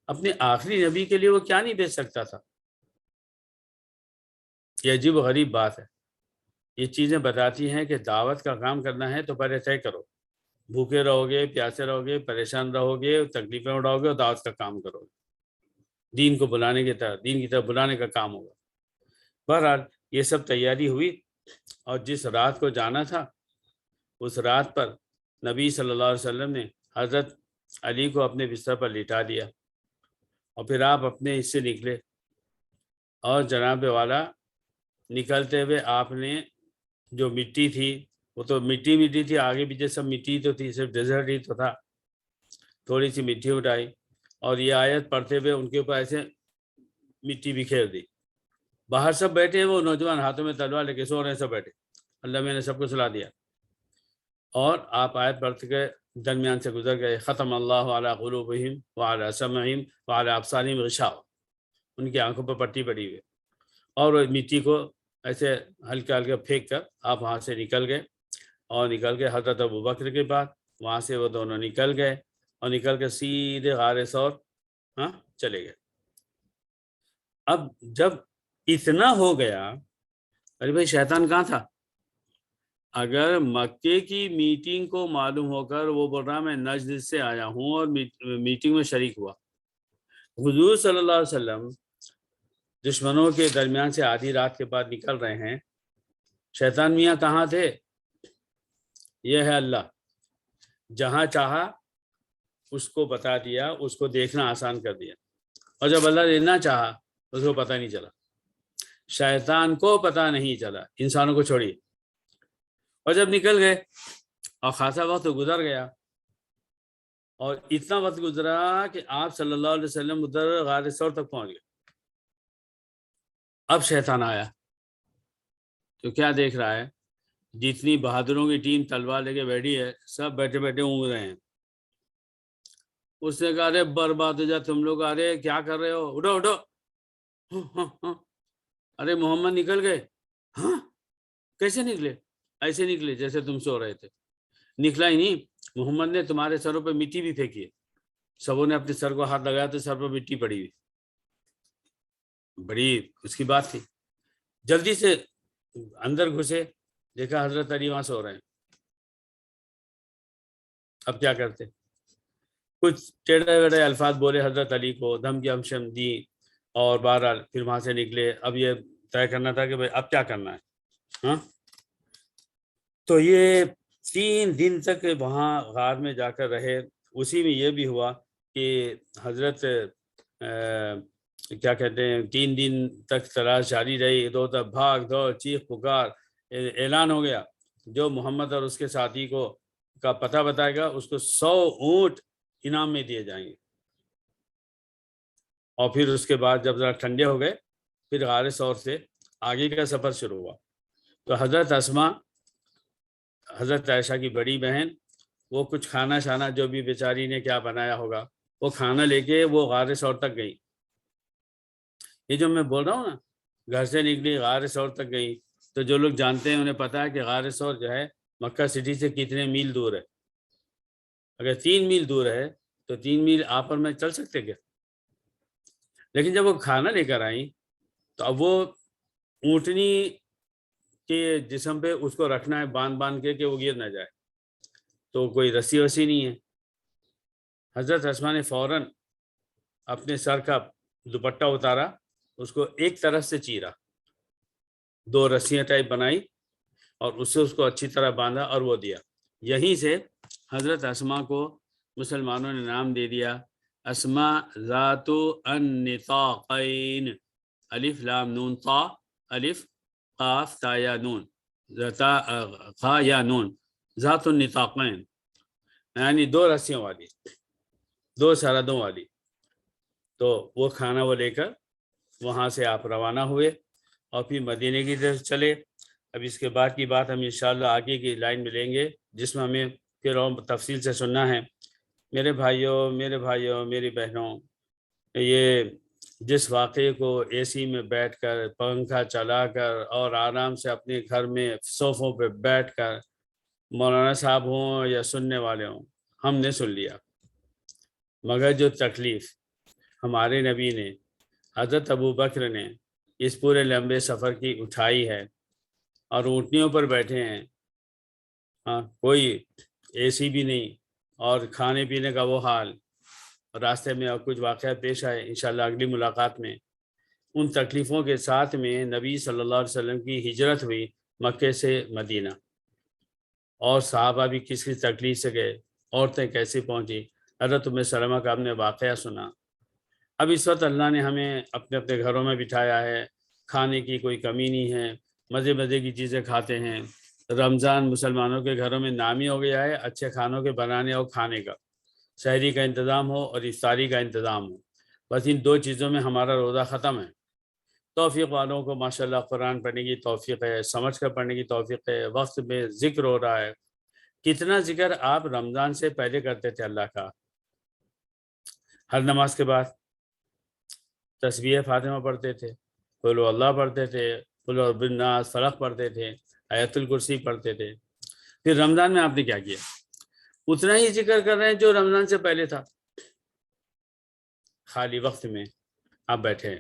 اپنے آخری نبی کے لیے وہ کیا نہیں بھیج سکتا تھا؟ یہ عجیب و غریب بات ہے۔ یہ چیزیں بتاتی ہیں کہ دعوت کا کام کرنا ہے تو پہلے طے کرو، بھوکے رہو گے، پیاسے رہو گے، پریشان رہو گے، تکلیفیں اٹھاؤ گے، اور دعوت کا کام کرو گے، دین کو بلانے کی طرف، دین کی طرف بلانے کا کام ہوگا۔ بہرحال یہ سب تیاری ہوئی، اور جس رات کو جانا تھا اس رات پر نبی صلی اللہ علیہ وسلم نے حضرت علی کو اپنے بستر پر لٹا دیا، اور پھر آپ اپنے حصے نکلے، اور جناب والا نکلتے ہوئے آپ نے جو مٹی تھی، وہ تو مٹی تھی، آگے پیچھے سب مٹی تو تھی، صرف ڈیزرٹ ہی تو تھا، تھوڑی سی مٹی اٹھائی اور یہ آیت پڑھتے ہوئے ان کے اوپر ایسے مٹی بکھیر دی۔ باہر سب بیٹھے ہیں، وہ نوجوان ہاتھوں میں تلوار لے کے سو رہے ہیں، سب بیٹھے، اللہ میں نے سب کو سلا دیا، اور آپ آیت پڑھتے گئے، درمیان سے گزر گئے، ختم اللہ علی قلوبہم وعلی سمعہم وعلی ابصارہم غشاوہ، ان کی آنکھوں پر پٹی پڑی ہوئی، اور وہ مٹی کو ایسے ہلکا ہلکا پھینک کر آپ وہاں سے نکل گئے، اور نکل کے حضرت ابو بکر کے بعد وہاں سے وہ دونوں نکل گئے، اور نکل کے سیدھے غار ثور چلے گئے۔ اب جب اتنا ہو گیا، ارے بھائی شیطان کہاں تھا؟ اگر مکے کی میٹنگ کو معلوم ہو کر وہ بول رہا میں نجد سے آیا ہوں اور میٹنگ میں شریک ہوا، حضور صلی اللہ علیہ وسلم دشمنوں کے درمیان سے آدھی رات کے بعد نکل رہے ہیں، شیطان میاں کہاں تھے؟ یہ ہے اللہ، جہاں چاہا اس کو بتا دیا، اس کو دیکھنا آسان کر دیا، اور جب اللہ لینا چاہا اس کو پتہ نہیں چلا، شیطان کو پتہ نہیں چلا، انسانوں کو چھوڑیے۔ اور جب نکل گئے اور خاصا وقت گزر گیا، اور اتنا وقت گزرا کہ آپ صلی اللہ علیہ وسلم ادھر غار ثور تک پہنچ گئے، اب شیطان آیا تو کیا دیکھ رہا ہے؟ جتنی بہادروں کی ٹیم تلوار لے کے بیٹھی ہے، سب بیٹھے بیٹھے اونگ رہے ہیں۔ اس نے کہا ارے برباد ہو جا تم لوگ، ارے کیا کر رہے ہو، اٹھو اٹھو، ارے محمد نکل گئے۔ ہاں کیسے نکلے؟ ایسے نکلے جیسے تم سو رہے تھے، نکلا ہی نہیں، محمد نے تمہارے سروں پہ مٹی بھی پھینکی ہے، سبوں نے اپنے سر کو ہاتھ لگایا تو سر پر مٹی پڑی ہوئی، بڑی اس کی بات تھی. جلدی سے اندر گھسے، دیکھا حضرت علی وہاں سو رہے ہیں. اب کیا کرتے؟ کچھ ٹیڑھے ویڑھے الفاظ بولے حضرت علی کو، دھمکی ہمشم دی، اور بہرحال پھر وہاں سے نکلے. اب یہ طے کرنا تھا کہ بھائی اب کیا کرنا ہے. ہاں، تو یہ 3 دن تک وہاں غار میں جا کر رہے. اسی میں یہ بھی ہوا کہ حضرت کیا کہتے ہیں 3 دن تک تلاش جاری رہی. دو طرف بھاگ دوڑ، چیخ پکار. اعلان ہو گیا جو محمد اور اس کے ساتھی کو کا پتہ بتائے گا اس کو 100 اونٹ انعام میں دیے جائیں گے. اور پھر اس کے بعد جب ذرا ٹھنڈے ہو گئے پھر غار ثور سے آگے کا سفر شروع ہوا. تو حضرت اسما، حضرت عائشہ کی بڑی بہن، وہ کچھ کھانا شانا جو بھی بیچاری نے کیا بنایا ہوگا وہ کھانا لے کے وہ غار ثور تک گئی. یہ جو میں بول رہا ہوں نا، گھر سے نکلی غار ثور تک گئی، تو جو لوگ جانتے ہیں انہیں پتہ ہے کہ غار ثور جو ہے مکہ سٹی سے کتنے میل دور ہے. اگر 3 میل دور ہے تو 3 میل آپ اور میں چل سکتے کیا؟ لیکن جب وہ کھانا لے کر آئیں تو اب وہ اونٹنی کے جسم پہ اس کو رکھنا ہے باندھ کے کہ وہ گر نہ جائے. تو کوئی رسی وسی نہیں ہے. حضرت اسما نے فوراً اپنے سر کا دوپٹہ اتارا، اس کو ایک طرف سے چیرا، 2 رسیاں ٹائپ بنائی اور اس سے اس کو اچھی طرح باندھا اور وہ دیا. یہیں سے حضرت اسما کو مسلمانوں نے نام دے دیا اسما ذات النطاقین. الف لام نون طا، الف قاف تا یا نون، خا یا نون، ذات النطاقین یعنی 2 رسیوں والی، 2 سرحدوں والی. تو وہ کھانا وہ لے کر وہاں سے آپ روانہ ہوئے اور پھر مدینے کی طرف چلے. اب اس کے بعد کی بات ہم انشاءاللہ آگے کی لائن میں لیں گے جس میں ہمیں پھر اور تفصیل سے سننا ہے. میرے بھائیوں، میری بہنوں، یہ جس واقعے کو اے سی میں بیٹھ کر، پنکھا چلا کر اور آرام سے اپنے گھر میں صوفوں پہ بیٹھ کر مولانا صاحب ہوں یا سننے والے ہوں ہم نے سن لیا، مگر جو تکلیف ہمارے نبی نے، حضرت ابو بکر نے اس پورے لمبے سفر کی اٹھائی ہے اور اونٹنیوں پر بیٹھے ہیں، ہاں کوئی اے سی بھی نہیں اور کھانے پینے کا وہ حال، راستے میں اور کچھ واقعات پیش آئے. انشاءاللہ اگلی ملاقات میں ان تکلیفوں کے ساتھ میں نبی صلی اللہ علیہ وسلم کی ہجرت ہوئی مکے سے مدینہ، اور صحابہ بھی کس کس تکلیف سے گئے، عورتیں کیسے پہنچی. حضرت ام سلمہ کا ہم نے واقعہ سنا. اب اس وقت اللہ نے ہمیں اپنے اپنے گھروں میں بٹھایا ہے، کھانے کی کوئی کمی نہیں ہے، مزے کی چیزیں کھاتے ہیں. رمضان مسلمانوں کے گھروں میں نامی ہو گیا ہے اچھے کھانوں کے بنانے اور کھانے کا. سحری کا انتظام ہو اور افطاری کا انتظام ہو، بس ان 2 چیزوں میں ہمارا روزہ ختم ہے. توفیق والوں کو ماشاءاللہ قرآن پڑھنے کی توفیق ہے، سمجھ کر پڑھنے کی توفیق ہے، وقت میں ذکر ہو رہا ہے. کتنا ذکر آپ رمضان سے پہلے کرتے تھے اللہ کا؟ ہر نماز کے بعد تسبیح فاطمہ پڑھتے تھے، قل هو اللہ پڑھتے تھے، قل اعوذ بالناس فلق پڑھتے تھے، آیت الکرسی پڑھتے تھے. پھر رمضان میں آپ نے کیا کیا؟ اتنا ہی ذکر کر رہے ہیں جو رمضان سے پہلے تھا. خالی وقت میں آپ بیٹھے ہیں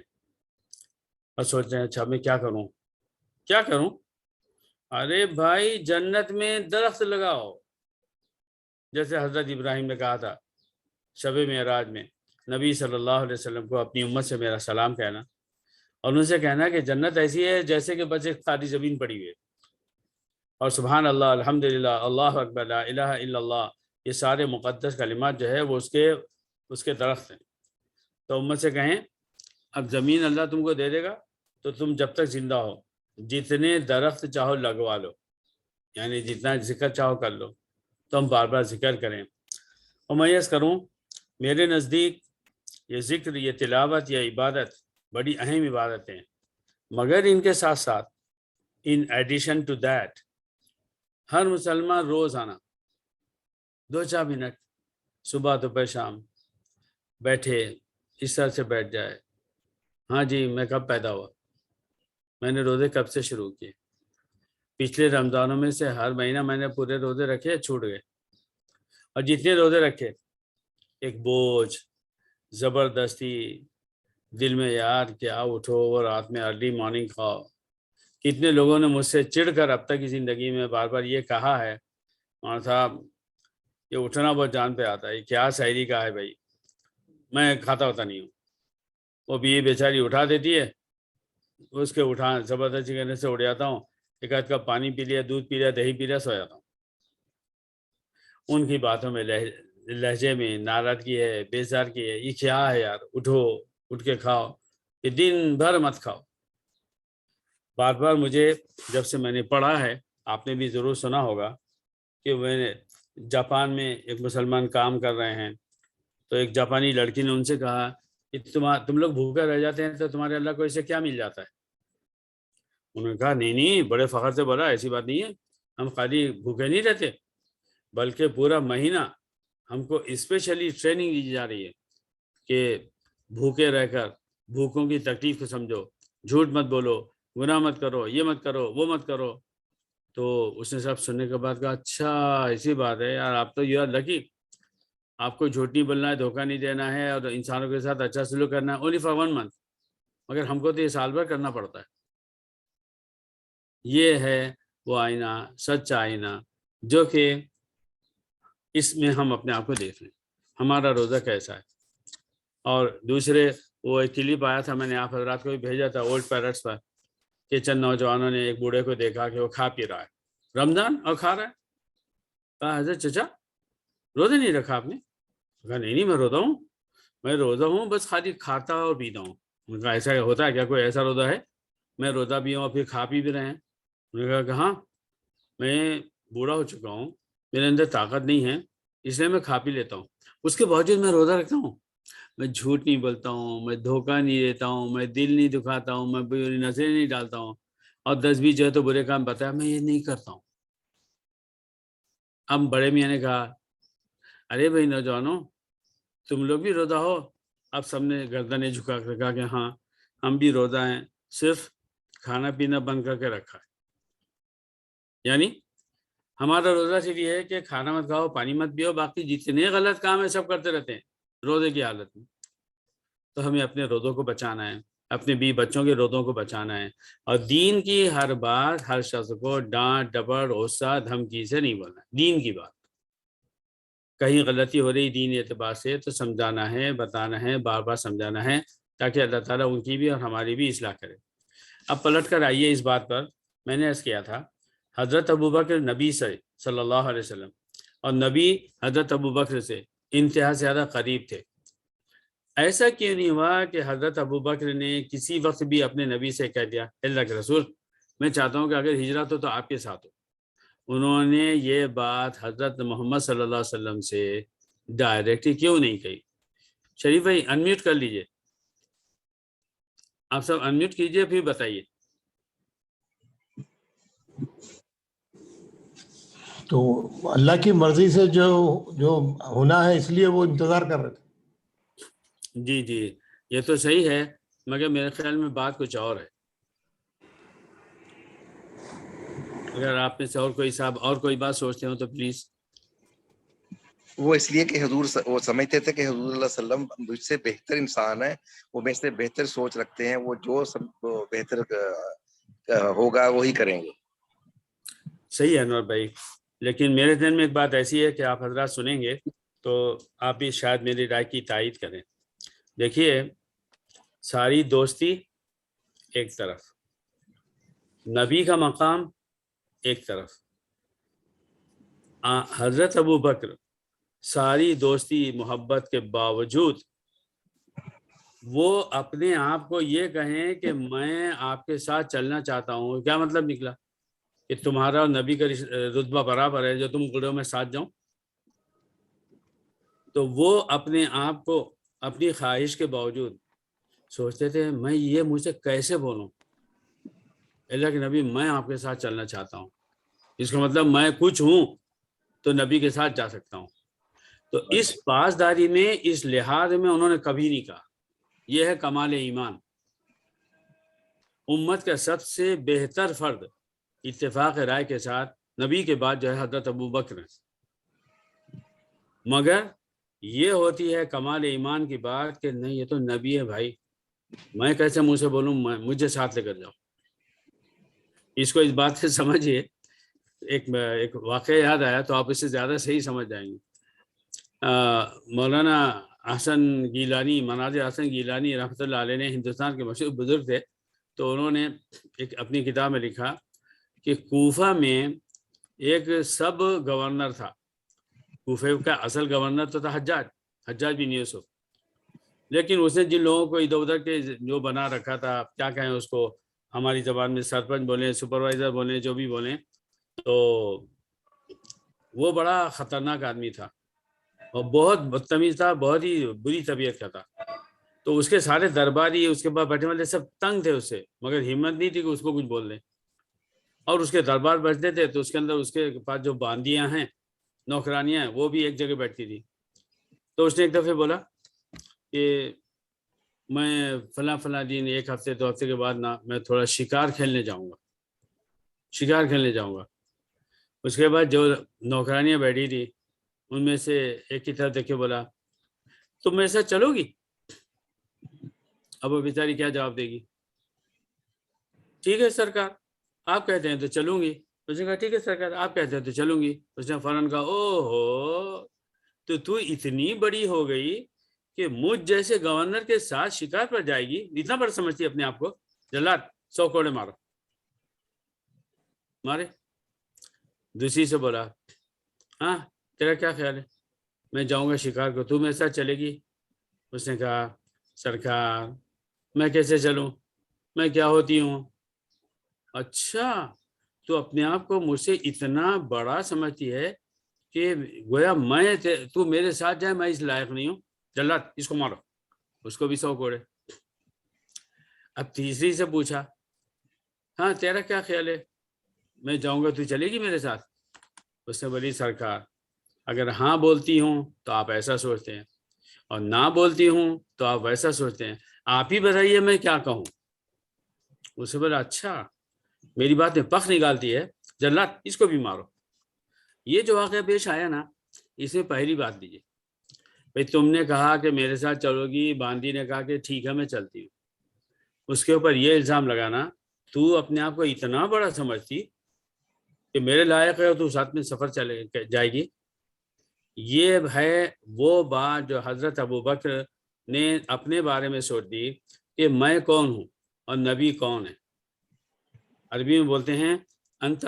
اور سوچ رہے ہیں اچھا میں کیا کروں. ارے بھائی جنت میں درخت لگاؤ، جیسے حضرت ابراہیم نے کہا تھا شب معراج میں نبی صلی اللہ علیہ وسلم کو اپنی امت سے میرا سلام کہنا اور ان سے کہنا کہ جنت ایسی ہے جیسے کہ بس ایک خالی زمین پڑی ہوئی ہے، اور سبحان اللہ، الحمدللہ، اللہ اکبر، لا الہ الا اللہ، یہ سارے مقدس کلمات جو ہے وہ اس کے درخت ہیں. تو امت سے کہیں اب زمین اللہ تم کو دے دے گا تو تم جب تک زندہ ہو جتنے درخت چاہو لگوا لو، یعنی جتنا ذکر چاہو کر لو. تو ہم بار بار ذکر کریں. اور میں یس کروں، میرے نزدیک یہ ذکر، یہ تلاوت، یہ عبادت بڑی اہم عبادت ہیں، مگر ان کے ساتھ ساتھ ان ایڈیشن ٹو دیٹ ہر مسلمان روزانہ 2-4 منٹ صبح دوپہر شام بیٹھے اس طرح سے بیٹھ جائے. ہاں جی میں کب پیدا ہوا، میں نے روزے کب سے شروع کیے، پچھلے رمضانوں میں سے ہر مہینہ میں نے پورے روزے رکھے، چھوٹ گئے، اور جتنے روزے رکھے ایک بوجھ، زبردستی، دل میں یار کیا اٹھو اور رات میں ارلی مارننگ کھاؤ. کتنے لوگوں نے مجھ سے چڑھ کر اب تک کی زندگی میں بار بار یہ کہا ہے مولانا صاحب یہ اٹھنا بہت جان پہ آتا ہے, کیا شاعری کا ہے بھائی, میں کھاتا ہوتا نہیں ہوں. وہ بھی بیچاری اٹھا دیتی ہے, اس کے اٹھا زبردستی کرنے سے اٹھ جاتا ہوں, ایک آدھ کپ پانی پی لیا, دودھ پی لیا, دہی پی لیا, سو جاتا ہوں. ان کی باتوں میں لہجے میں ناراضگی ہے, بیزار کی ہے. یہ کیا ہے یار, اٹھو, اٹھ کے کھاؤ, یہ دن بھر مت کھاؤ. بار بار مجھے جب سے میں نے پڑھا ہے, آپ نے بھی ضرور سنا ہوگا کہ میں نے جاپان میں ایک مسلمان کام کر رہے ہیں, تو ایک جاپانی لڑکی نے ان سے کہا کہ تم لوگ بھوکے رہ جاتے ہیں تو تمہارے اللہ کو اسے کیا مل جاتا ہے. انہوں نے کہا نہیں بڑے فخر سے بولا ایسی بات نہیں ہے, ہم خالی بھوکے نہیں رہتے بلکہ پورا مہینہ ہم کو اسپیشلی ٹریننگ دی جا رہی ہے کہ بھوکے رہ کر بھوکوں کی تکلیف کو سمجھو, جھوٹ مت بولو, گناہ مت کرو, یہ مت کرو, وہ مت کرو. تو اس نے سب سننے کے بعد کہا اچھا ایسی بات ہے یار, آپ تو یو آر لکی, آپ کو جھوٹ نہیں بولنا ہے, دھوکہ نہیں دینا ہے, اور انسانوں کے ساتھ اچھا سلوک کرنا ہے, اونلی فار 1 month, مگر ہم کو تو یہ سال بھر کرنا پڑتا ہے. یہ ہے وہ آئینہ, سچا آئینہ, جو کہ اس میں ہم اپنے آپ کو دیکھ لیں ہمارا روزہ کیسا ہے. اور دوسرے وہ ایک کلپ آیا تھا, میں نے آپ حضرات کو بھی بھیجا تھا اولڈ پیرٹس پر, کہ چند نوجوانوں نے ایک بوڑھے کو دیکھا کہ وہ کھا پی رہا ہے رمضان اور کھا رہا ہے. کہا حضرت چچا روزہ نہیں رکھا آپ نے؟ کہا نہیں میں روزہ ہوں, میں روزہ ہوں بس خالی کھاتا اور پیتا ہوں. میں کہا ایسا ہوتا ہے کیا, کوئی ایسا روزہ ہے میں روزہ بھی ہوں اور پھر کھا پی بھی رہے ہیں؟ انہوں نے کہا کہ ہاں میں بوڑھا ہو چکا ہوں, میرے اندر طاقت نہیں ہے, اس لیے میں کھا پی لیتا ہوں, اس کے باوجود میں روزہ رکھتا ہوں. میں جھوٹ نہیں بولتا ہوں, میں دھوکہ نہیں دیتا ہوں, میں دل نہیں دکھاتا ہوں, میں بری نظریں نہیں ڈالتا ہوں, اور 10-20 جو ہے تو برے کام بتایا, میں یہ نہیں کرتا ہوں. اب بڑے میاں نے کہا ارے بھائی نوجوانوں تم لوگ بھی روزہ ہو؟ اب سب نے گردنیں جھکا کر کہا کہ ہاں ہم بھی روزہ ہیں, صرف کھانا پینا بند کر کے رکھا ہے. یعنی ہمارا روزہ صرف یہ ہے کہ کھانا مت کھاؤ, پانی مت پیو, باقی جتنے غلط کام ہیں سب کرتے رہتے ہیں روزے کی حالت میں. تو ہمیں اپنے روزوں کو بچانا ہے, اپنے بچوں کے روزوں کو بچانا ہے, اور دین کی ہر بات ہر شخص کو ڈانٹ ڈپٹ غصہ دھمکی سے نہیں بولنا. دین کی بات کہیں غلطی ہو رہی دین اعتبار سے تو سمجھانا ہے, بتانا ہے, بار بار سمجھانا ہے, تاکہ اللہ تعالیٰ ان کی بھی اور ہماری بھی اصلاح کرے. اب پلٹ کر آئیے اس بات پر, میں نے عرض کیا تھا حضرت ابوبکر نبی سے صلی اللہ علیہ وسلم, اور نبی حضرت ابوبکر سے انتہا سے زیادہ قریب تھے. ایسا کیوں نہیں ہوا کہ حضرت ابوبکر نے کسی وقت بھی اپنے نبی سے کہہ دیا اللہ کے رسول میں چاہتا ہوں کہ اگر ہجرت ہو تو آپ کے ساتھ ہو؟ انہوں نے یہ بات حضرت محمد صلی اللہ علیہ وسلم سے ڈائریکٹلی کیوں نہیں کہی؟ شریف بھائی انمیوٹ کر لیجئے, آپ سب انمیوٹ کیجئے پھر بتائیے. تو اللہ کی مرضی سے جو ہونا ہے اس لیے وہ انتظار کر رہے تھے. جی جی یہ تو صحیح ہے, مگر میرے خیال میں بات کچھ اور ہے. اگر آپ میں سے اور کوئی صاحب اور کوئی بات سوچتے ہو تو پلیز. وہ اس لیے کہ حضور وہ سمجھتے تھے کہ حضور اللہ علیہ وسلم مجھ سے بہتر انسان ہے, وہ مجھ سے بہتر سوچ رکھتے ہیں, وہ جو سب بہتر ہوگا وہی کریں گے. صحیح ہے انور بھائی, لیکن میرے ذہن میں ایک بات ایسی ہے کہ آپ حضرات سنیں گے تو آپ بھی شاید میری رائے کی تائید کریں. دیکھیے ساری دوستی ایک طرف, نبی کا مقام ایک طرف, حضرت ابوبکر ساری دوستی محبت کے باوجود وہ اپنے آپ کو یہ کہیں کہ میں آپ کے ساتھ چلنا چاہتا ہوں. کیا مطلب نکلا کہ تمہارا اور نبی کا رتبہ برابر ہے جو تم گڑوں میں ساتھ جاؤں؟ تو وہ اپنے آپ کو اپنی خواہش کے باوجود سوچتے تھے میں یہ مجھ سے کیسے بولوں, اللہ کے نبی میں آپ کے ساتھ چلنا چاہتا ہوں, اس کا مطلب میں کچھ ہوں تو نبی کے ساتھ جا سکتا ہوں. تو اس پاسداری میں اس لحاظ میں انہوں نے کبھی نہیں کہا. یہ ہے کمال ایمان. امت کا سب سے بہتر فرد اتفاق رائے کے ساتھ نبی کے بعد جو ہے حضرت ابوبکر, مگر یہ ہوتی ہے کمال ایمان کی بات کہ نہیں یہ تو نبی ہے بھائی, میں کیسے منہ سے بولوں مجھے ساتھ لے کر جاؤ. اس کو اس بات سے سمجھیے. ایک واقعہ یاد آیا تو آپ اس سے زیادہ صحیح سمجھ جائیں گے. مولانا حسن گیلانی، مناظر حسن گیلانی رحمۃ اللہ علیہ نے ہندوستان کے مشہور بزرگ تھے. تو انہوں نے ایک اپنی کتاب میں لکھا کہ کوفہ میں ایک سب گورنر تھا. کوفہ کا اصل گورنر تو تھا حجاج بن یوسف. لیکن اس نے جن لوگوں کو ادھر ادھر کے جو بنا رکھا تھا، کیا کہیں اس کو، ہماری زبان میں سرپنچ بولیں، سپروائزر بولیں، جو بھی بولیں، تو وہ بڑا خطرناک آدمی تھا اور بہت بدتمیز تھا، بہت ہی بری طبیعت کا تھا. تو اس کے سارے درباری اس کے بعد بیٹھے والے سب تنگ تھے اس سے، مگر ہمت نہیں تھی کہ اس کو کچھ بول دیں. اور اس کے دربار بیٹھتے تھے تو اس کے اندر اس کے پاس جو باندیاں ہیں، نوکرانیاں ہیں، وہ بھی ایک جگہ بیٹھتی تھی. تو اس نے ایک دفعہ بولا کہ میں فلاں دن، ایک ہفتے 2 ہفتے کے بعد نا میں تھوڑا شکار کھیلنے جاؤں گا. اس کے بعد جو نوکرانیاں بیٹھی تھی ان میں سے ایک کی طرف دیکھ کے بولا تم میرے ساتھ چلو گی؟ اب وہ بیچاری کیا جواب دے گی؟ ٹھیک ہے سرکار آپ کہتے ہیں تو چلوں گی. اس نے کہا ٹھیک ہے سرکار آپ کہتے ہیں تو چلوں گی. اس نے فوراً کہا او ہو تو اتنی بڑی ہو گئی کہ مجھ جیسے گورنر کے ساتھ شکار پر جائے گی؟ اتنا بڑا سمجھتی ہے اپنے آپ کو؟ جلاد 100 کوڑے مارے. دوسری سے بولا ہاں تیرا کیا خیال ہے، میں جاؤں گا شکار کو، تو میرے ساتھ چلے گی؟ اس نے کہا سرکار میں کیسے چلوں، میں کیا ہوتی ہوں؟ اچھا تو اپنے آپ کو مجھ سے اتنا بڑا سمجھتی ہے کہ گویا تو میرے ساتھ جائے، میں اس لائق نہیں ہوں. جلاد اس کو مارو. اس کو بھی 100 کوڑے. اب تیسری سے پوچھا ہاں تیرا کیا خیال ہے، میں جاؤں گا تو چلے گی میرے ساتھ؟ اس نے بولی سرکار اگر ہاں بولتی ہوں تو آپ ایسا سوچتے ہیں اور نہ بولتی ہوں تو آپ ویسا سوچتے ہیں، آپ ہی بتائیے میں کیا کہوں. اس سے بولا اچھا میری بات میں پخ نکالتی ہے، جلاد اس کو بھی مارو. یہ جو واقعہ پیش آیا نا، اس میں پہلی بات دیجیے بھئی تم نے کہا کہ میرے ساتھ چلو گی، باندی نے کہا کہ ٹھیک ہے میں چلتی ہوں. اس کے اوپر یہ الزام لگانا تو اپنے آپ کو اتنا بڑا سمجھتی کہ میرے لائق ہے تو ساتھ میں سفر چلے جائے گی. یہ ہے وہ بات جو حضرت ابوبکر نے اپنے بارے میں سوچ دی کہ میں کون ہوں اور نبی کون ہے. عربی میں بولتے ہیں انت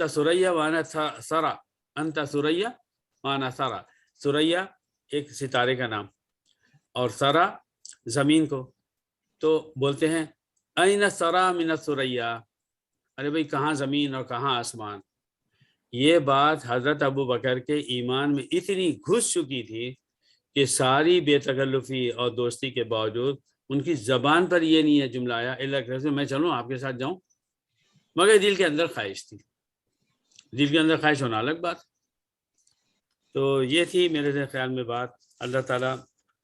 سریا وانا سرا، انت سریا وانا سرا. سریا ایک ستارے کا نام اور سرا زمین کو. تو بولتے ہیں این سرا من السریا، ارے بھائی کہاں زمین اور کہاں آسمان. یہ بات حضرت ابوبکر کے ایمان میں اتنی گھس چکی تھی کہ ساری بے تکلفی اور دوستی کے باوجود ان کی زبان پر یہ نہیں ہے جملہ آیا اللہ سے میں چلوں آپ کے ساتھ جاؤں، مگر دل کے اندر خواہش تھی. دل کے اندر خواہش ہونا الگ بات. تو یہ تھی میرے خیال میں بات. اللہ تعالیٰ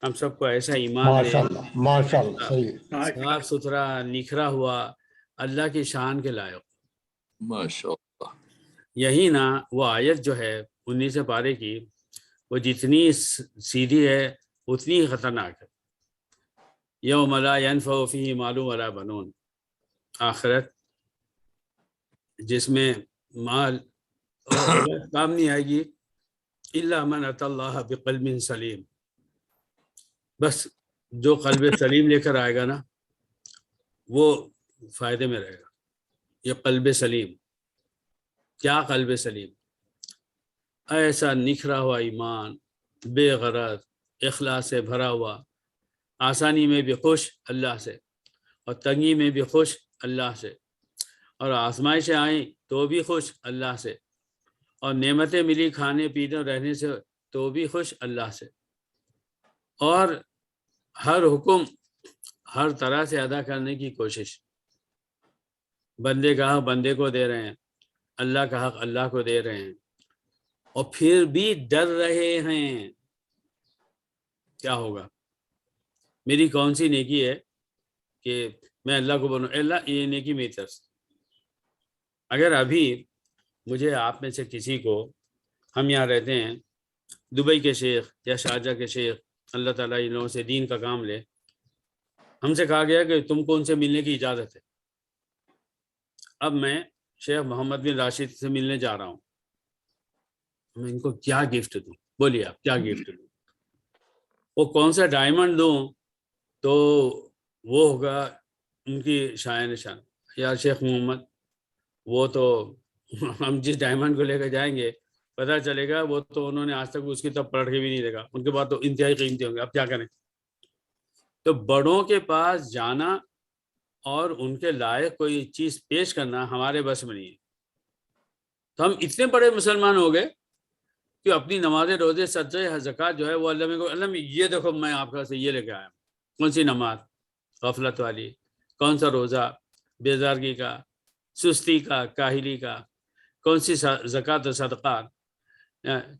ہم سب کو ایسا ایمان دے، ماشاءاللہ صحیح. صاف ستھرا نکھرا ہوا اللہ کی شان کے لائق. ماشاءاللہ. یہی نا وہ آیت جو ہے 19 پارے کی، وہ جتنی سیدھی ہے اتنی خطرناک ہے. یوم لا ینفع فیہ مال ولا بنون، آخرت جس میں مال کام نہیں آئے گی الا من اتی اللہ بقلب سلیم. بس جو قلب سلیم لے کر آئے گا نا وہ فائدے میں رہے گا. یہ قلب سلیم، کیا قلب سلیم؟ ایسا نکھرا ہوا ایمان، بے غرض اخلاص سے بھرا ہوا، آسانی میں بھی خوش اللہ سے اور تنگی میں بھی خوش اللہ سے، اور آزمائشیں آئیں تو بھی خوش اللہ سے، اور نعمتیں ملی کھانے پینے اور رہنے سے تو بھی خوش اللہ سے، اور ہر حکم ہر طرح سے ادا کرنے کی کوشش. بندے کا حق بندے کو دے رہے ہیں، اللہ کا حق اللہ کو دے رہے ہیں، اور پھر بھی ڈر رہے ہیں کیا ہوگا، میری کون سی نیکی ہے کہ میں اللہ کو بولوں اللہ یہ نیکی میری طرف سے. اگر ابھی مجھے آپ میں سے کسی کو، ہم یہاں رہتے ہیں دبئی کے شیخ یا شارجہ کے شیخ، اللہ تعالیٰ ان لوگوں سے دین کا کام لے، ہم سے کہا گیا کہ تم کو ان سے ملنے کی اجازت ہے۔ اب میں شیخ محمد بن راشد سے ملنے جا رہا ہوں، میں ان کو کیا گفٹ دوں؟ بولیے آپ کیا گفٹ دوں؟ وہ کون سا ڈائمنڈ دوں تو وہ ہوگا ان کی شایع نشان؟ یا شیخ محمد وہ تو ہم جس ڈائمنڈ کو لے کر جائیں گے پتہ چلے گا وہ تو انہوں نے آج تک اس کی طرف پلٹ کے بھی نہیں دیکھا، ان کے بعد تو انتہائی قیمتی ہوں گے، اب کیا کریں؟ تو بڑوں کے پاس جانا اور ان کے لائق کوئی چیز پیش کرنا ہمارے بس میں نہیں ہے۔ تو ہم اتنے بڑے مسلمان ہو گئے کہ اپنی نماز روزے صدقہ زکوٰۃ جو ہے وہ اللہ میں یہ دیکھو میں آپ کا سے یہ لے کے آیا ہوں۔ کون سی نماز؟ غفلت والی۔ کون سا روزہ؟ بیزارگی کا، سستی کا، کاہلی کا۔ کون سی زکوٰۃ و صدقات؟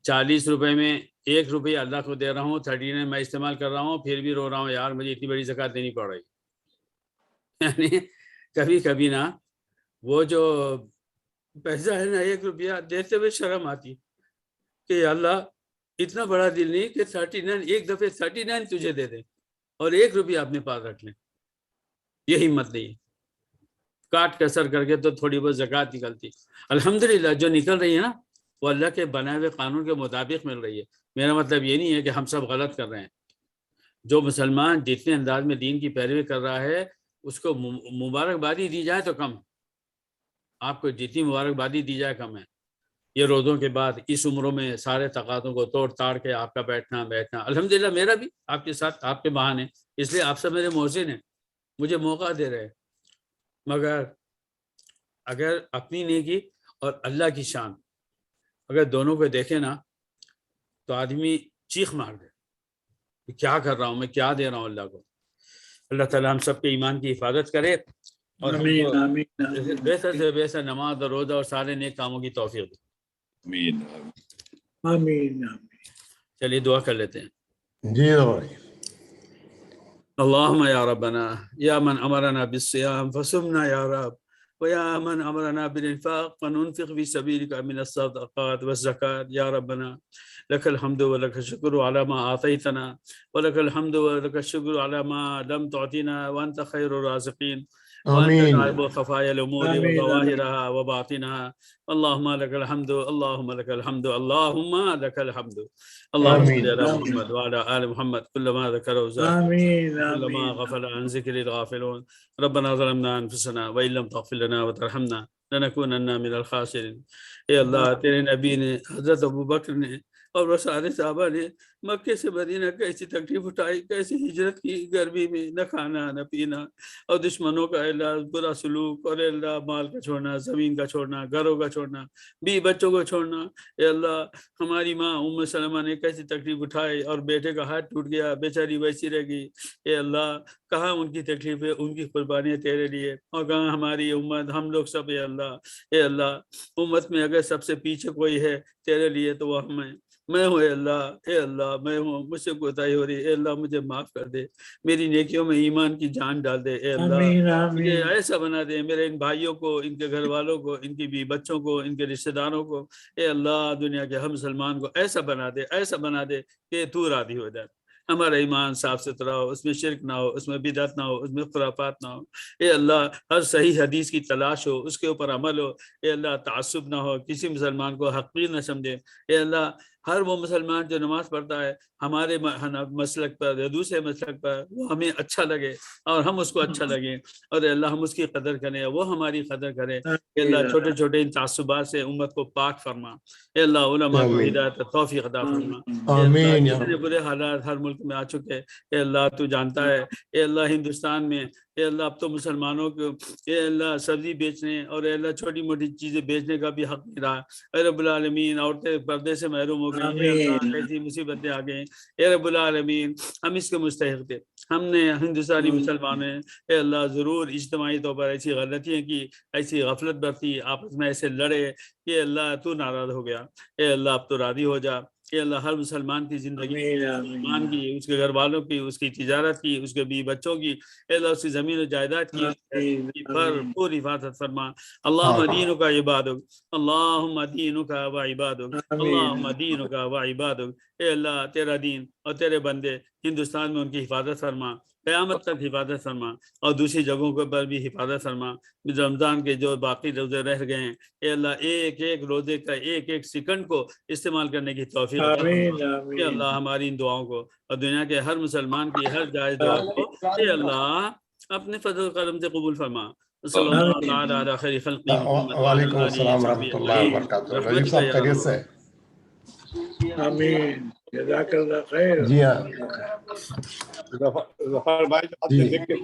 40 روپے میں 1 روپیہ اللہ کو دے رہا ہوں، 39 میں استعمال کر رہا ہوں، پھر بھی رو رہا ہوں یار مجھے اتنی بڑی زکوٰۃ دینی پڑ رہی۔ یعنی کبھی کبھی نا وہ جو پیسہ ہے نا 1 روپیہ دیتے ہوئے شرم آتی کہ اللہ اتنا بڑا دل نہیں کہ 39 ایک دفعہ 39 تجھے دے دے اور 1 روپیہ اپنے پاس رکھ لیں، یہ ہمت نہیں۔ کاٹ کسر کر کے تو تھوڑی بہت زکوٰۃ نکلتی، الحمدللہ جو نکل رہی ہے نا وہ اللہ کے بنائے ہوئے قانون کے مطابق مل رہی ہے۔ میرا مطلب یہ نہیں ہے کہ ہم سب غلط کر رہے ہیں۔ جو مسلمان جتنے انداز میں دین کی پیروی کر رہا ہے اس کو مبارکبادی دی جائے تو کم ہے، آپ کو جتنی مبارکبادی دی جائے کم ہے۔ یہ روزوں کے بعد اس عمروں میں سارے تقاضوں کو توڑ تاڑ کے آپ کا بیٹھنا الحمدللہ میرا بھی آپ کے ساتھ آپ کے بہانے، اس لیے آپ سب میرے محسن ہیں، مجھے موقع دے رہے ہیں۔ مگر اگر اپنی نیکی اور اللہ کی شان اگر دونوں کو دیکھیں نا تو آدمی چیخ مار دے، کیا کر رہا ہوں میں، کیا دے رہا ہوں اللہ کو۔ اللہ تعالیٰ ہم سب کے ایمان کی حفاظت کرے اور ہم کو بہتر سے بہتر نماز اور روزہ اور سارے نیک کاموں کی توفیق دے۔ آمین آمین۔ چلیے دعا کر لیتے ہیں۔ جی بھائی۔ اللهم يا ربنا يا من أمرنا بالصيام فصمنا يا رب، ويا من أمرنا بالإنفاق فننفق في سبيلك من الصدقات والزكاة يا ربنا، لك الحمد ولك الشكر على ما أعطيتنا، ولك الحمد ولك الشكر على ما لم تعطينا، وأنت خير الرازقين، وأنت آمين تعلم خفايا الأمور آمين. وظواهرها وباطنها، اللهم لك الحمد، اللهم لك الحمد، اللهم لك الحمد، اللهم آمين. صل على محمد وعلى آل محمد كلما ذكره الذاكرون آمين كلما آمين غفل عن ذكر الغافلون. ربنا ظلمنا أنفسنا وإن لم تغفر لنا وترحمنا لنكونن من الخاسرين۔ اے اللہ تیرے نبی نے، حضرت ابوبکر نے اور وہ سارے صحابہ نے مکے سے مدینہ کیسی تکلیف اٹھائی، کیسی ہجرت کی، گرمی میں نہ کھانا نہ پینا، اور دشمنوں کا اللہ برا سلوک، اور اللہ مال کا چھوڑنا، زمین کا چھوڑنا، گھروں کا چھوڑنا، بی بچوں کو چھوڑنا۔ اے اللہ ہماری ماں ام سلمہ نے کیسی تکلیف اٹھائی اور بیٹے کا ہاتھ ٹوٹ گیا، بیچاری ویسی رہ گئی۔ اے اللہ کہاں ان کی تکلیفیں، ان کی قربانیاں تیرے لیے، اور کہاں ہماری امت، ہم لوگ سب۔ اے اللہ، اے اللہ امت میں اگر سب سے پیچھے کوئی ہے تیرے لیے تو وہ ہم ہیں، میں ہوں۔ اے اللہ میں ہوں، مجھ سے کوتاہی ہو رہی ہے، اے اللہ مجھے معاف کر دے، میری نیکیوں میں ایمان کی جان ڈال دے۔ اے اللہ آمین مجھے آمین ایسا بنا دے، میرے ان بھائیوں کو، ان کے گھر والوں کو، ان کی بھی بچوں کو، ان کے رشتہ داروں کو، اے اللہ دنیا کے ہم مسلمان کو ایسا بنا دے، ایسا بنا دے کہ تو راضی ہو جائے، ہمارا ایمان صاف ستھرا ہو، اس میں شرک نہ ہو، اس میں بدعت نہ ہو، اس میں خرافات نہ ہو۔ اے اللہ ہر صحیح حدیث کی تلاش ہو، اس کے اوپر عمل ہو۔ اے اللہ تعصب نہ ہو، کسی مسلمان کو حقیر نہ سمجھے۔ اے اللہ ہر وہ مسلمان جو نماز پڑھتا ہے ہمارے مسلک پر یا دوسرے مسلک پر، وہ ہمیں اچھا لگے اور ہم اس کو اچھا لگے، اور اے اللہ ہم اس کی قدر کریں، وہ ہماری قدر کرے۔ اے اللہ چھوٹے چھوٹے ان تعصبات سے امت کو پاک فرما۔ اے اللہ علماء کو آمین ہدایت توفیق عطا فرما۔ اے آمین اللہ یا جتنے برے حالات ہر ملک میں آ چکے، اے اللہ تو جانتا ہے۔ اے اللہ ہندوستان میں اے اللہ اب تو مسلمانوں کو اے اللہ سبزی بیچنے اور اے اللہ چھوٹی موٹی چیزیں بیچنے کا بھی حق نہیں رہا۔ اے رب العالمین عورتیں پردے سے محروم ہو گئی، اے اللہ آمین کیسی مصیبتیں آ گئیں۔ اے رب العالمین ہم اس کے مستحق تھے، ہم نے ہندوستانی مسلمان ہیں اے اللہ ضرور اجتماعی طور پر ایسی غلطیاں کی، ایسی غفلت برتی، آپس میں ایسے لڑے کہ اللہ تو ناراض ہو گیا۔ اے اللہ اب تو راضی ہو جا، اے اللہ ہر مسلمان کی زندگی آمین مسلمان آمین کی، اس کے گھر والوں کی، اس کی تجارت کی، اس کے بیوی بچوں کی، اے اللہ اس کی زمین و جائیداد کی آمین بھرپور حفاظت فرما۔ اللہم دینک عبادک، اللہم دینک و عبادک، اللہم آمین دینک و عبادک۔ اے اللہ تیرا دین اور تیرے بندے ہندوستان میں ان کی حفاظت فرما، قیامت تک حفاظت فرما، اور دوسری جگہوں کے پر بھی حفاظت فرما۔ رمضان کے جو باقی روزے رہ گئے ہیں اے اللہ ایک ایک روزے کا ایک ایک سیکنڈ کو استعمال کرنے کی توفیق عطا فرما۔ آمین اے آمین اللہ ہماری ان دعاؤں کو اور دنیا کے ہر مسلمان کی ہر جائز دعا کو اے اللہ اپنے فضل و کرم سے قبول فرما۔ صلی اللہ تعالی علی خیر خلقہ محمد وعلی وعلیکم آلہ السلام وصحبہ ورحمۃ اللہ اجمعین وبرکاتہ۔ رجیب برحمتک صاحب یا خیریت ارحم سے؟ آمین جزاک اللہ خیر جی ہاں ظفر بھائی آپ جی نے دیکھ کے